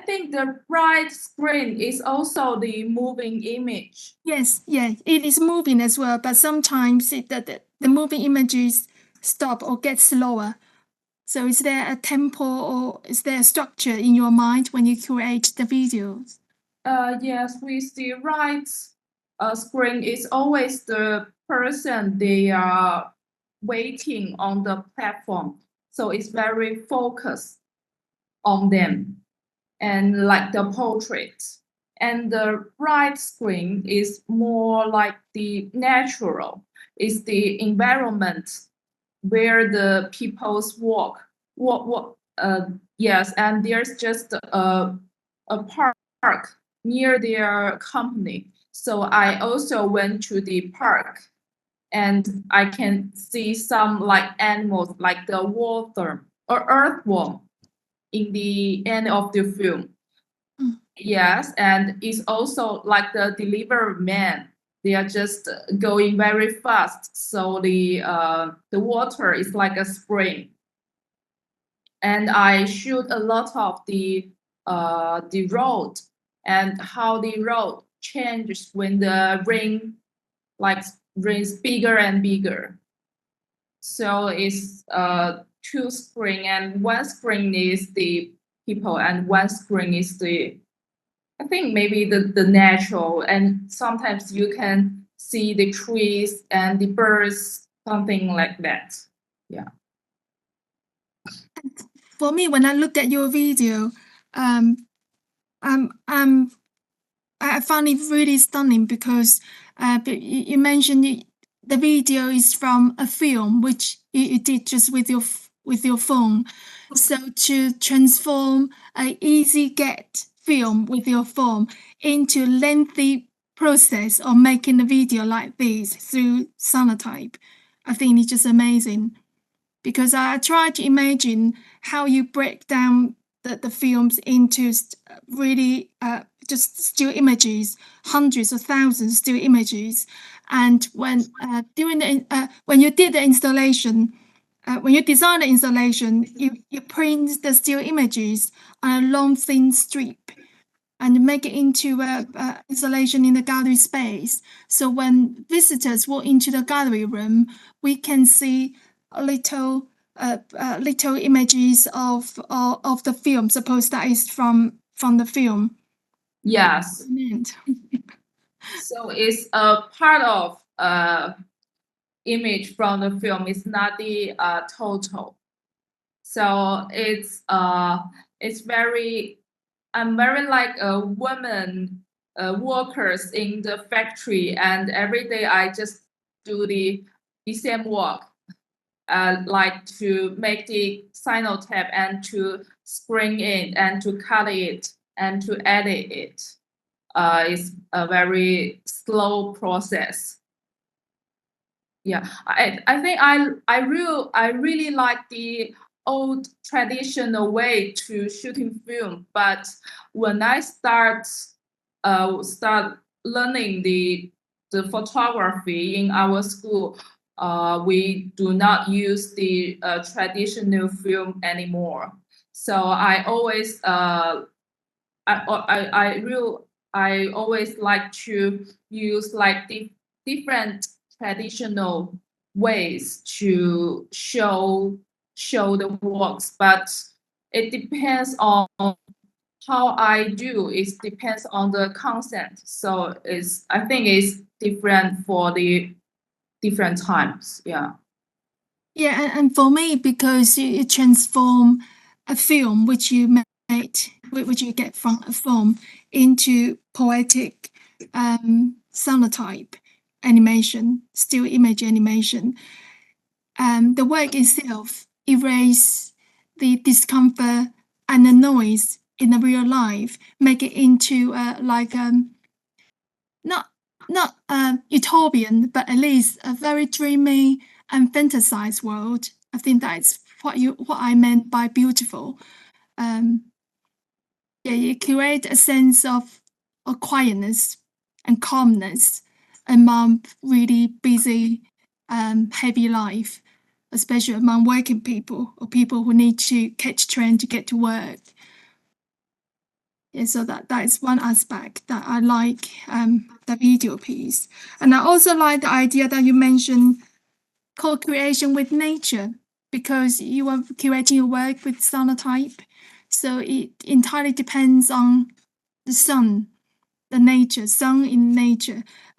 think the right screen is also the moving image. Yes, yeah, it is moving as well, but sometimes the moving images stop or get slower. So is there a tempo or is there a structure in your mind when you create the videos? Yes, with the right screen is always the person they are waiting on the platform. So it's very focused on them and like the portrait. And the right screen is more like the natural. It's the environment where the people's walk. Yes, and there's just a park near their company. So I also went to the park, and I can see some like animals, like the worm or earthworm, in the end of the film. Yes, and it's also like the delivery man. They are just going very fast, so the water is like a spring. And I shoot a lot of the road and how the road changes when the rain rains bigger and bigger. So it's two spring, and one spring is the people, and one spring is the, I think maybe the natural, and sometimes you can see the trees and the birds, something like that. Yeah. For me, when I looked at your video, I found it really stunning because you mentioned the video is from a film which you did just with your phone. So to transform an easy get film with your phone into lengthy process of making a video like this through Sonotype, I think it's just amazing. Because I try to imagine how you break down the films into really just still images, hundreds of thousands of still images. And when when you did the installation, when you design the installation, you print the still images on a long thin strip and make it into a installation in the gallery space. So when visitors walk into the gallery room, we can see little images of the film. Suppose that is from the film. Yes. So it's a part of image from the film. It's not the total. So it's very. I'm very like a woman workers in the factory, and every day I just do the same work. Like to make the Sonotype and to spring it and to cut it and to edit it. It's a very slow process. Yeah, I think I really like the old traditional way to shooting film, but when I start learning the photography in our school, we do not use the traditional film anymore. So I always I always like to use like the different traditional ways to show the works, but it depends on how I do. It depends on the concept. So I think it's different for the different times. Yeah. Yeah, and for me, because you transform a film which you made, which you get from a film, into poetic Sonotype animation, still image animation. The work itself erases the discomfort and the noise in the real life, make it into not utopian, but at least a very dreamy and fantasized world. I think that's what I meant by beautiful. You create a sense of quietness and calmness among really busy, heavy life, especially among working people or people who need to catch train to get to work. Yeah, so that is one aspect that I like the video piece. And I also like the idea that you mentioned co-creation with nature, because you are curating your work with Sonotype. So it entirely depends on the sun in nature,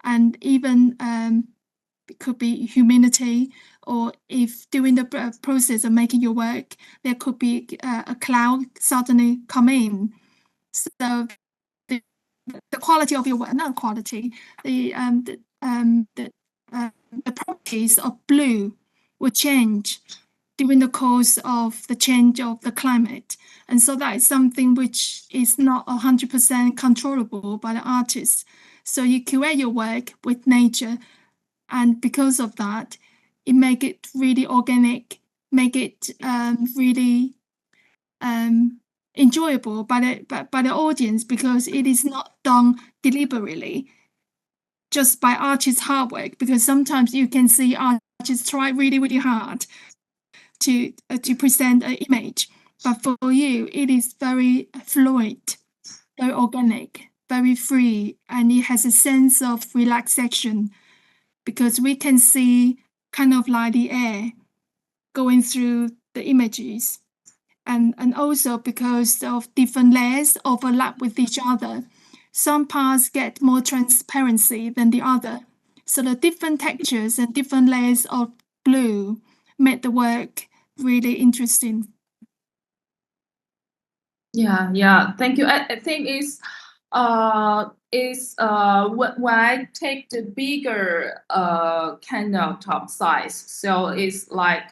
and even it could be humidity, or if during the process of making your work, there could be a cloud suddenly come in. So the quality of your work, not quality, the properties of blue will change during the course of the change of the climate. And so that is something which is not 100% controllable by the artist. So you curate your work with nature, and because of that, it make it really organic, make it really enjoyable by the audience, because it is not done deliberately, just by artists' hard work. Because sometimes you can see artists try really, really hard to present an image, but for you, it is very fluid, very organic, very free, and it has a sense of relaxation, because we can see kind of like the air going through the images, and also because of different layers overlap with each other. Some parts get more transparency than the other. So the different textures and different layers of blue made the work really interesting. Yeah. Thank you. I think when I take the bigger kind of top size, so it's like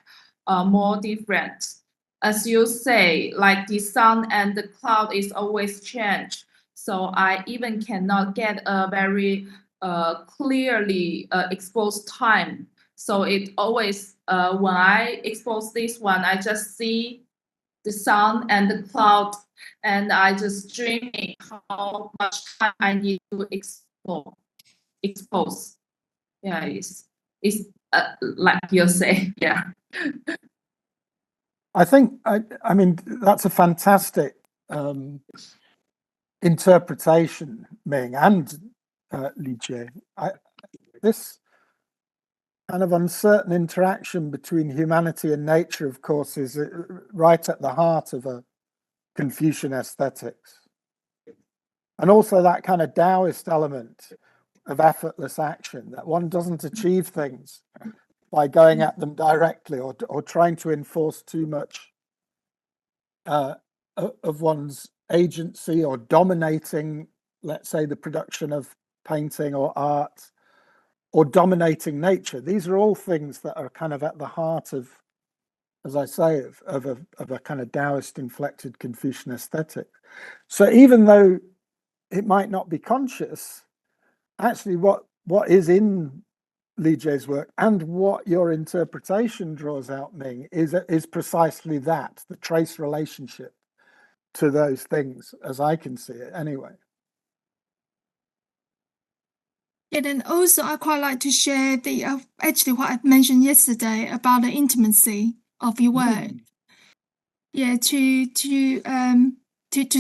more different. As you say, like the sun and the cloud is always change. So I even cannot get a very clearly exposed time. So it always when I expose this one, I just see the sun and the cloud, and I just dreaming how much time I need to expose. Yeah, it's like you say. Yeah. I think, I mean, that's a fantastic interpretation, Ming and Lijie. This kind of uncertain interaction between humanity and nature, of course, is right at the heart of a Confucian aesthetics. And also that kind of Taoist element of effortless action, that one doesn't achieve things by going at them directly or trying to enforce too much of one's agency, or dominating, let's say, the production of painting or art, or dominating nature. These are all things that are kind of at the heart of, as I say, of a kind of Taoist inflected Confucian aesthetic. So even though it might not be conscious, actually what is in Lijie's work, and what your interpretation draws out, Ming, is precisely that, the trace relationship to those things, as I can see it anyway. Yeah, and also I quite like to share the actually what I mentioned yesterday about the intimacy of your work. Yeah, to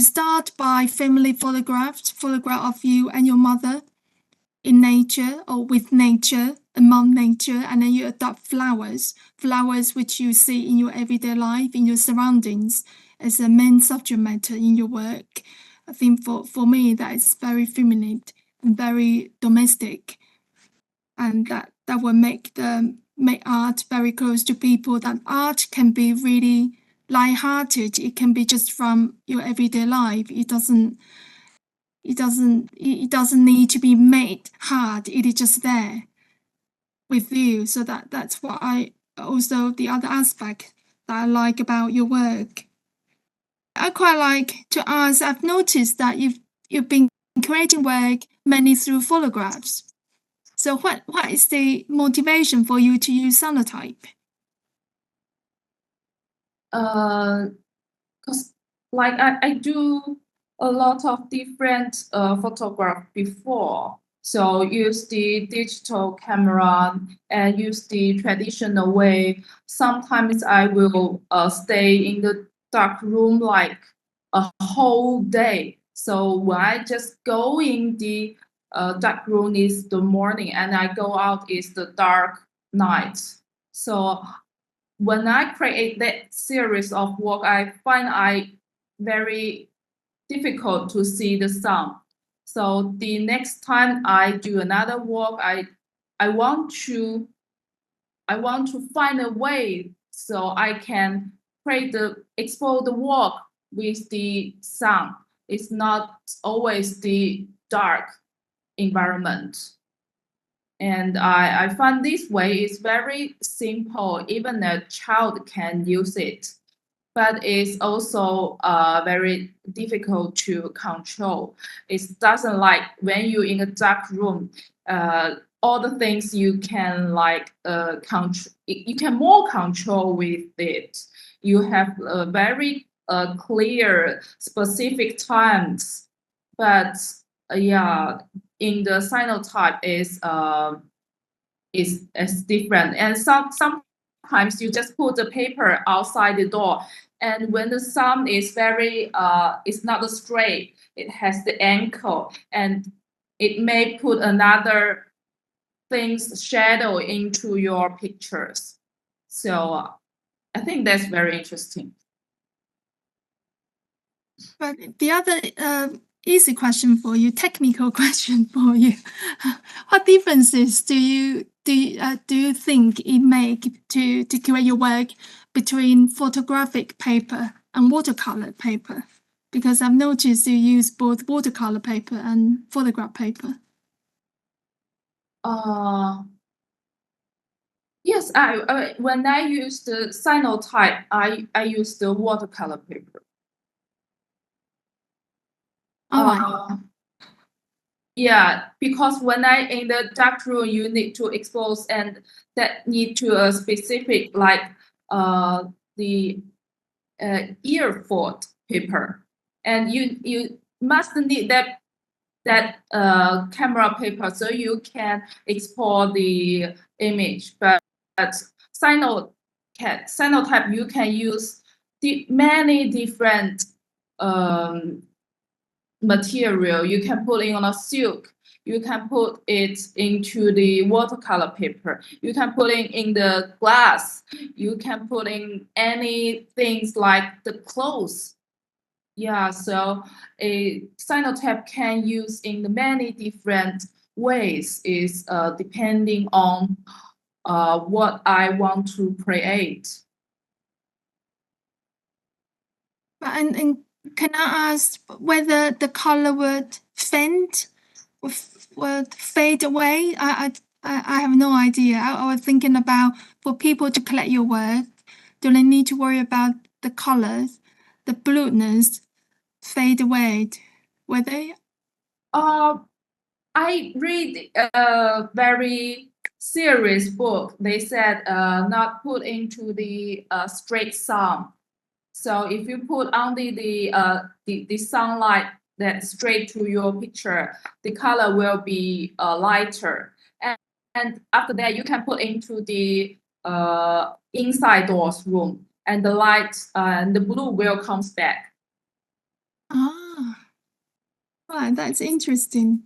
start by family photograph of you and your mother in nature or with nature, among nature, and then you adopt flowers which you see in your everyday life, in your surroundings, as a main subject matter in your work. I think for me that is very feminine and very domestic, and that will make art very close to people. That art can be really light-hearted. It can be just from your everyday life. It doesn't need to be made hard. It is just there with you. So that's what I also, the other aspect that I like about your work. I quite like to ask, I've noticed that you've been creating work mainly through photographs. So what is the motivation for you to use sonotype? Because like I do a lot of different photograph before. So use the digital camera and use the traditional way. Sometimes I will stay in the dark room like a whole day. So when I just go in the dark room is the morning, and I go out is the dark night. So when I create that series of work, I find I very difficult to see the sun. So the next time I do another work, I want to find a way so I can expose the work with the sun. It's not always the dark environment. And I find this way is very simple. Even a child can use it, but it's also very difficult to control. It doesn't like when you're in a dark room, all the things you can like control. You can more control with it. You have a very clear, specific times, but yeah, in the cyanotype is different, and sometimes you just put the paper outside the door, and when the sun is very it's not straight, it has the angle, and it may put another things shadow into your pictures. So I think that's very interesting. But the other easy question for you, technical question for you, what differences do you think it make to create your work between photographic paper and watercolor paper? Because I've noticed you use both watercolor paper and photograph paper. Yes, when I use the cyanotype, I use the watercolor paper. Yeah, because when I in the dark room, you need to expose, and that need to a specific like the earfort paper, and you must need that camera paper so you can export the image. But cyanotype you can use many different material. You can put it on a silk, you can put it into the watercolor paper, you can put it in the glass, you can put in any things like the clothes. Yeah, so a cyanotype can use in the many different ways, is depending on what I want to create. And can I ask whether the color would fade away? I have no idea. I was thinking about for people to collect your work, do they need to worry about the colors, the blueness fade away? Were they? I read a very serious book. They said not put into the straight sun. So if you put only the sunlight that straight to your picture, the color will be lighter. And after that, you can put into the inside doors room, and the light and the blue will comes back. Right, that's interesting.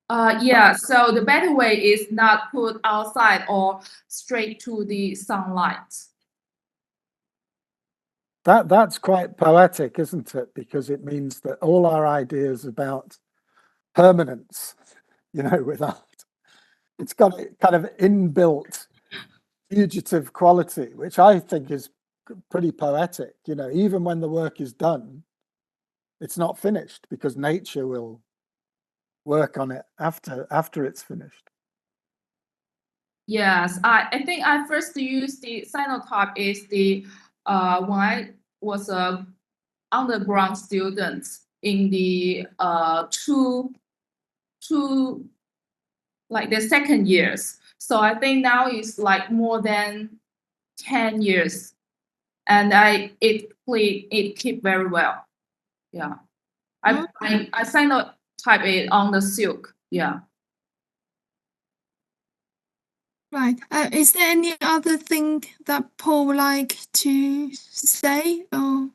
Yeah, so the better way is not put outside or straight to the sunlight. That's quite poetic, isn't it? Because it means that all our ideas about permanence, with art, it's got a kind of inbuilt fugitive quality, which I think is pretty poetic. Even when the work is done, it's not finished because nature will work on it after it's finished. Yes, I think I first used the cyanotype is the when I was a underground student in the two like the second years. So I think now it's like more than 10 years, and it keep very well. Yeah, I cyanotype it on the silk. Yeah. Right. Is there any other thing that Paul would like to say? Or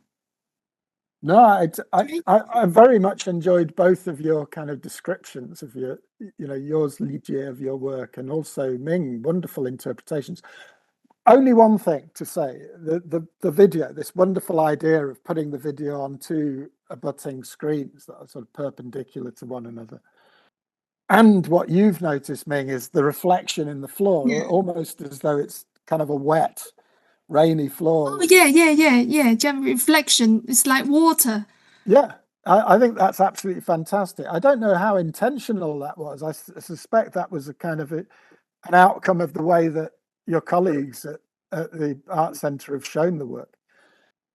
no, I very much enjoyed both of your kind of descriptions of your, yours, Lijie, of your work, and also Ming, wonderful interpretations. Only one thing to say: the video, this wonderful idea of putting the video on two abutting screens that are sort of perpendicular to one another. And what you've noticed, Ming, is the reflection in the floor, almost as though it's kind of a wet, rainy floor. Oh, yeah. Reflection. It's like water. Yeah. I think that's absolutely fantastic. I don't know how intentional that was. I suspect that was a kind of an outcome of the way that your colleagues at the Art Centre have shown the work.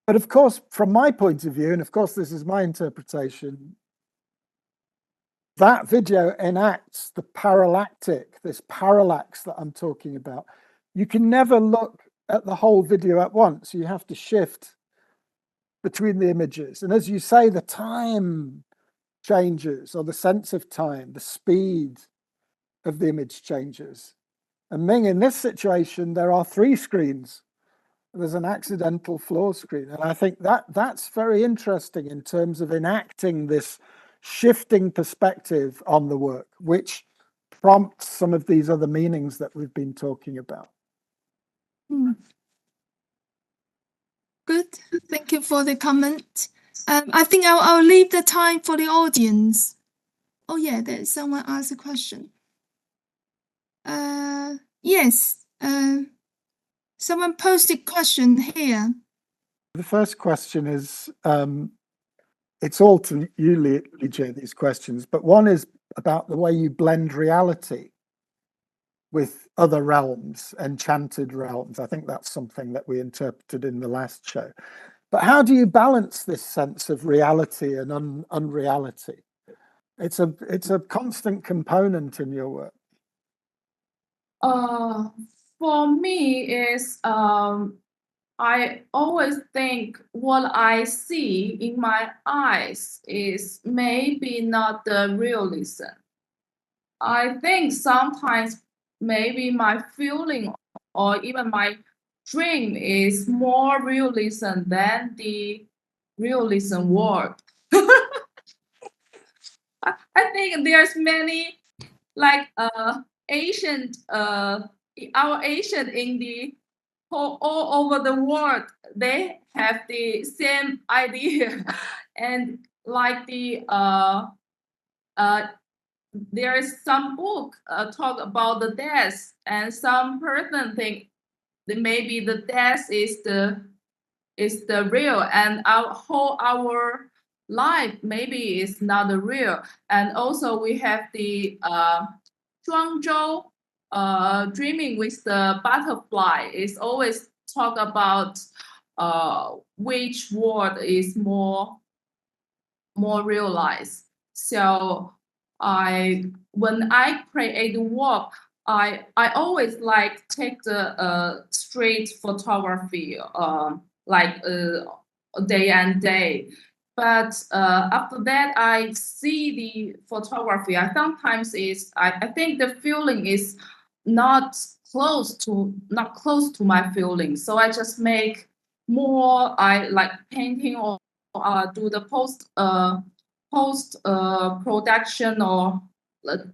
But of course, from my point of view, and of course this is my interpretation, that video enacts the this parallax that I'm talking about. You can never look at the whole video at once. You have to shift between the images. And as you say, the time changes, or the sense of time, the speed of the image changes. And Ming, in this situation, there are 3 screens. There's an accidental floor screen. And I think that's very interesting in terms of enacting this shifting perspective on the work, which prompts some of these other meanings that we've been talking about. Good. Thank you for the comment. I think I'll leave the time for the audience. Oh yeah, there's someone asked a question. Yes. Someone posted question here. The first question is, it's all to you, Lijie, these questions, but one is about the way you blend reality with other realms, enchanted realms. I think that's something that we interpreted in the last show. But how do you balance this sense of reality and unreality? It's a constant component in your work. For me, is I always think what I see in my eyes is maybe not the realism. I think sometimes maybe my feeling or even my dream is more realism than the realism world. I think there's many like ancient our Asian in the all over the world, they have the same idea. And like the there is some book talk about the death, and some person think that maybe the death is the real, and our life maybe is not the real. And also we have the Zhuangzhou dreaming with the butterfly. Is always talk about which world is more realized. So when I create the work, I always like take the street photography, like day and day. But after that, I see the photography. I sometimes I think the feeling is not close to my feeling. So I just make more. I like painting or do the post production, or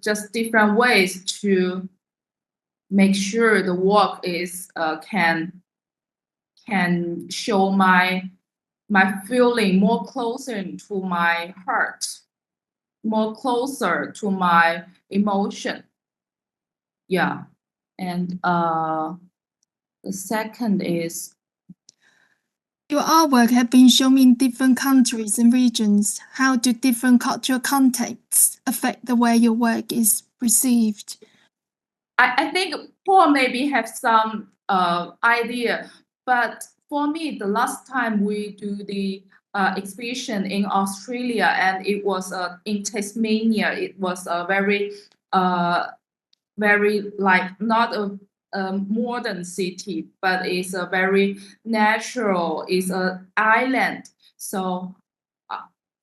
just different ways to make sure the work is can show my feeling more closer to my heart, more closer to my emotion. Yeah. And the second is, your artwork have been shown in different countries and regions. How do different cultural contexts affect the way your work is received? I think Paul maybe have some idea, but for me, the last time we do the exhibition in Australia, and it was in Tasmania. It was a very like not a modern city, but it's a very natural. It's an island. So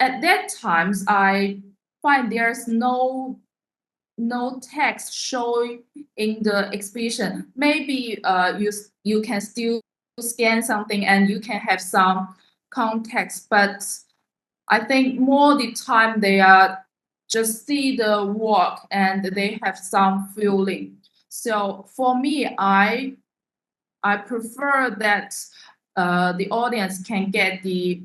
at that times, I find there's no text showing in the exhibition. Maybe you can still scan something and you can have some context, but I think more the time they are just see the work and they have some feeling. So for me, I prefer that the audience can get the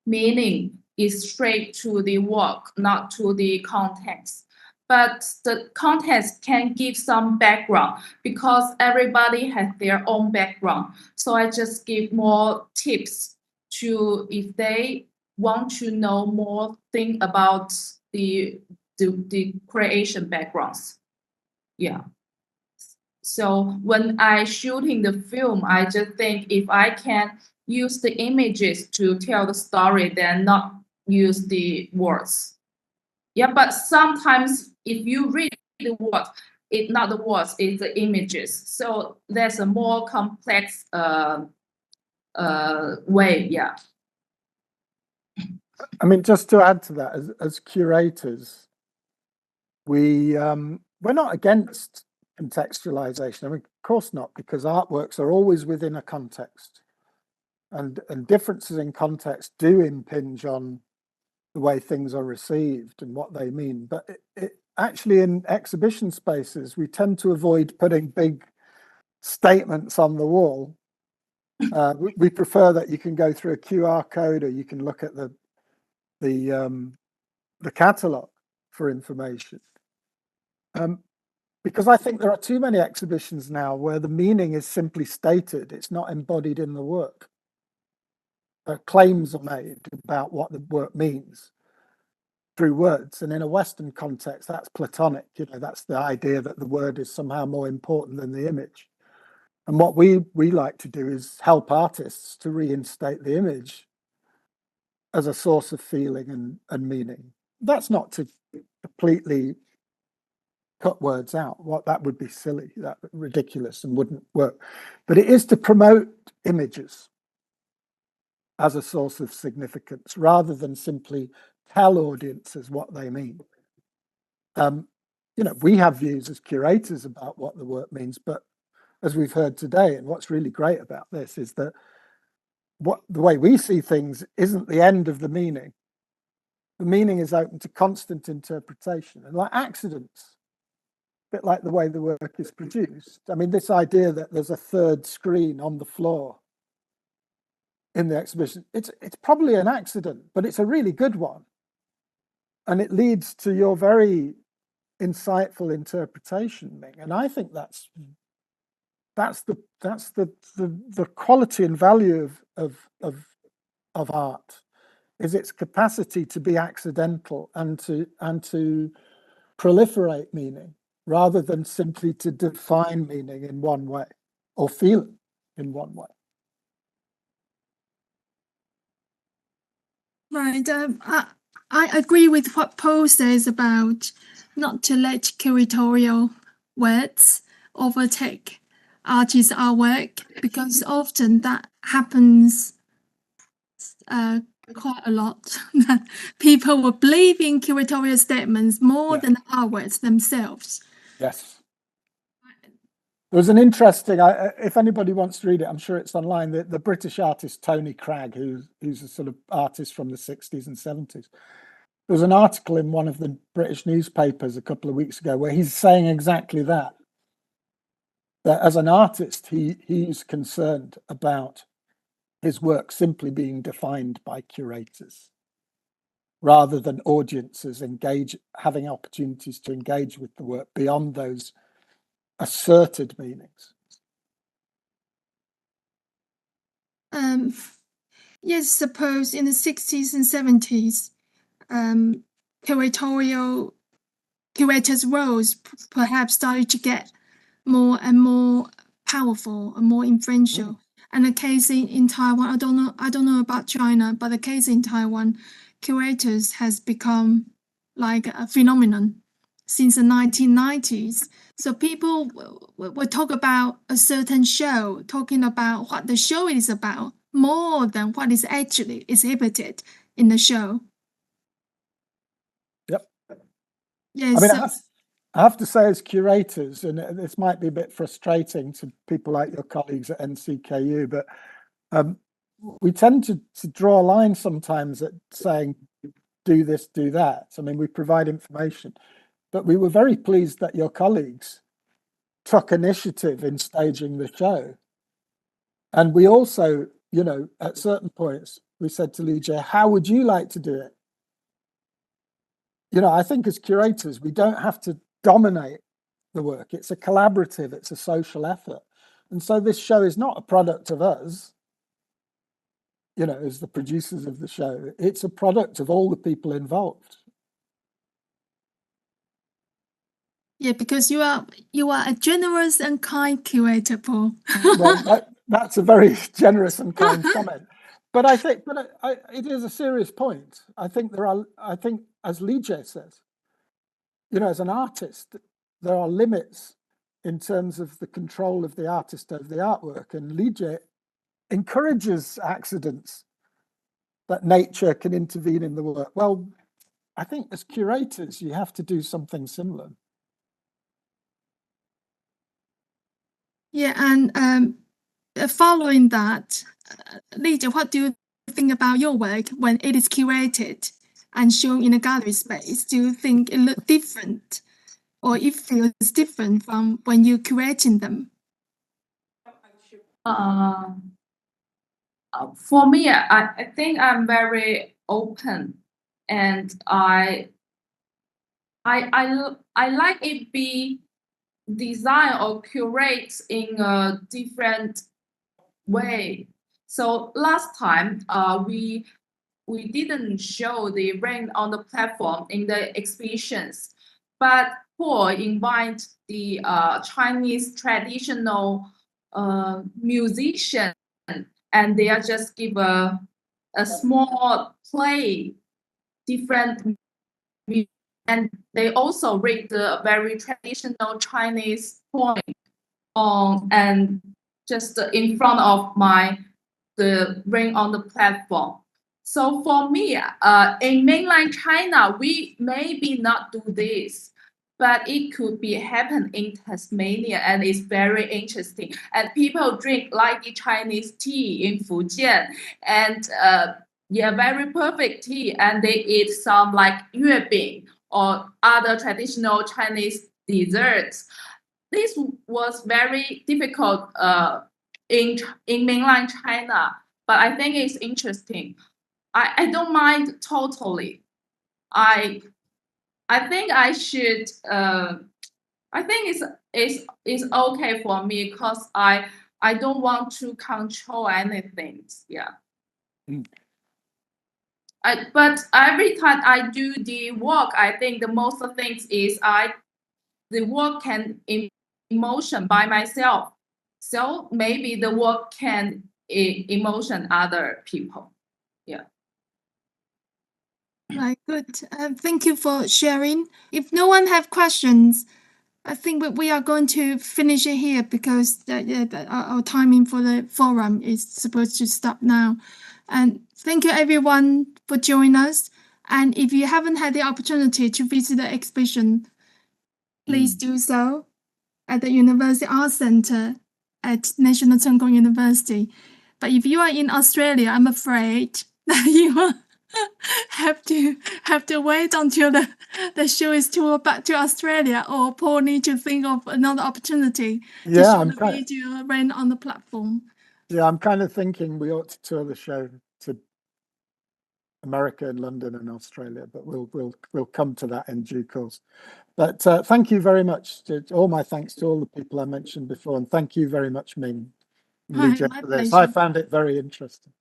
meaning is straight to the work, not to the context. But the context can give some background, because everybody has their own background. So I just give more tips to, if they want to know more thing about the creation backgrounds. Yeah. So when I shooting the film, I just think if I can use the images to tell the story, then not use the words. Yeah, but sometimes if you read the words, it's not the words, it's the images. So there's a more complex way. Yeah. I mean, just to add to that, as curators, we're not against contextualization. I mean, of course not, because artworks are always within a context, and differences in context do impinge on the way things are received and what they mean. But it actually, in exhibition spaces, we tend to avoid putting big statements on the wall. We prefer that you can go through a QR code, or you can look at the catalogue for information. Because I think there are too many exhibitions now where the meaning is simply stated, it's not embodied in the work. Claims are made about what the work means through words, and in a Western context, that's Platonic. You know, that's the idea that the word is somehow more important than the image. And what we like to do is help artists to reinstate the image as a source of feeling and meaning. That's not to completely cut words out. What that would be silly, that ridiculous, and wouldn't work. But it is to promote images as a source of significance, rather than simply tell audiences what they mean. You know, we have views as curators about what the work means, but as we've heard today, and what's really great about this is that the way we see things isn't the end of the meaning. The meaning is open to constant interpretation, and like accidents, a bit like the way the work is produced. I mean, this idea that there's a third screen on the floor in the exhibition, it's probably an accident, but it's a really good one. And it leads to your very insightful interpretation, Ming. And I think that's the quality and value of art, is its capacity to be accidental and to proliferate meaning, rather than simply to define meaning in one way or feeling in one way. Right. I agree with what Paul says about not to let curatorial words overtake artists' artwork, because often that happens quite a lot. People will believe in curatorial statements more than the artworks themselves. Yes. There was an interesting, if anybody wants to read it, I'm sure it's online, the British artist Tony Cragg, who's a sort of artist from the 60s and 70s. There was an article in one of the British newspapers a couple of weeks ago where he's saying exactly that as an artist, he's concerned about his work simply being defined by curators, rather than audiences having opportunities to engage with the work beyond those asserted meanings. Yes, suppose in the 60s and 70s, curators' roles perhaps started to get more and more powerful and more influential. And the case in Taiwan, I don't know about China, but the case in Taiwan, curators has become like a phenomenon since the 1990s. So people will talk about a certain show, talking about what the show is about, more than what is actually exhibited in the show. Yep. Yes. I mean, I have to say, as curators, and this might be a bit frustrating to people like your colleagues at NCKU, but we tend to draw a line sometimes at saying, do this, do that. I mean, we provide information, but we were very pleased that your colleagues took initiative in staging the show. And we also, you know, at certain points, we said to Lijie, how would you like to do it? You know, I think as curators, we don't have to dominate the work. It's a collaborative, it's a social effort. And so this show is not a product of us. you know, as the producers of the show. It's a product of all the people involved. Yeah, because you are a generous and kind curator, Paul. Well, that's a very generous and kind comment. But I think, it is a serious point. I think as Lijie says, you know, as an artist, there are limits in terms of the control of the artist over the artwork. And Lijie encourages accidents, that nature can intervene in the work. Well, I think as curators, you have to do something similar. Yeah, and following that, Lijie, what do you think about your work when it is curated and shown in a gallery space? Do you think it looks different, or it feels different from when you're curating them? For me, I think I'm very open, and I like it be designed or curated in a different way. So last time, we didn't show the rain on the platform in the exhibitions, but Paul invite the Chinese traditional musician, and they are just give a small play, different, and they also read the very traditional Chinese poem on and just in front of the ring on the platform. So for me, in mainland China, we maybe not do this, but it could be happen in Tasmania, and it's very interesting. And people drink like the Chinese tea in Fujian, and yeah, very perfect tea. And they eat some like yuebing or other traditional Chinese desserts. This was very difficult in mainland China, but I think it's interesting. I don't mind totally. I think I should. I think it's okay for me because I don't want to control anything. Yeah. Mm. But every time I do the work, I think the most of things is the work can emotion by myself. So maybe the work can emotion other people. Yeah. Right, good. Thank you for sharing. If no one have questions, I think we are going to finish it here because our timing for the forum is supposed to stop now. And thank you everyone for joining us. And if you haven't had the opportunity to visit the exhibition, please do so at the University Arts Centre at National Cheng Kung University. But if you are in Australia, I'm afraid that you will have to wait until the show is toured back to Australia, or Paul need to think of another opportunity to show the video rain on the platform. Yeah, I'm kind of thinking we ought to tour the show to America and London and Australia, but we'll come to that in due course. But thank you very much. All my thanks to all the people I mentioned before, and thank you very much, Ming, Lijie, for this. I found it very interesting.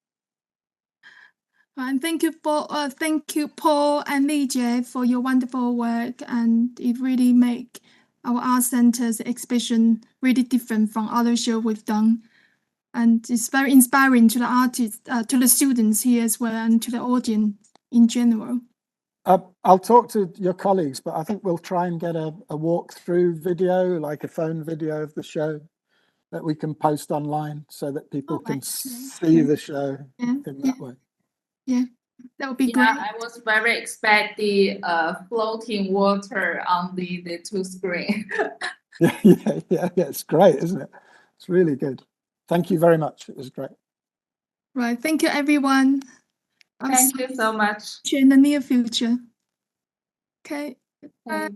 And thank you, Paul and Lijie for your wonderful work, and it really make our art center's exhibition really different from other shows we've done, and it's very inspiring to the artists, to the students here as well, and to the audience in general. I'll talk to your colleagues, but I think we'll try and get a walkthrough video, like a phone video of the show that we can post online so that people can see the show in that way. Yeah, that would be great. I was very expect the floating water on the two screen. yeah, it's great, isn't it? It's really good. Thank you very much. It was great. Right, thank you, everyone. Thank you so much. In the near future. Okay. Bye.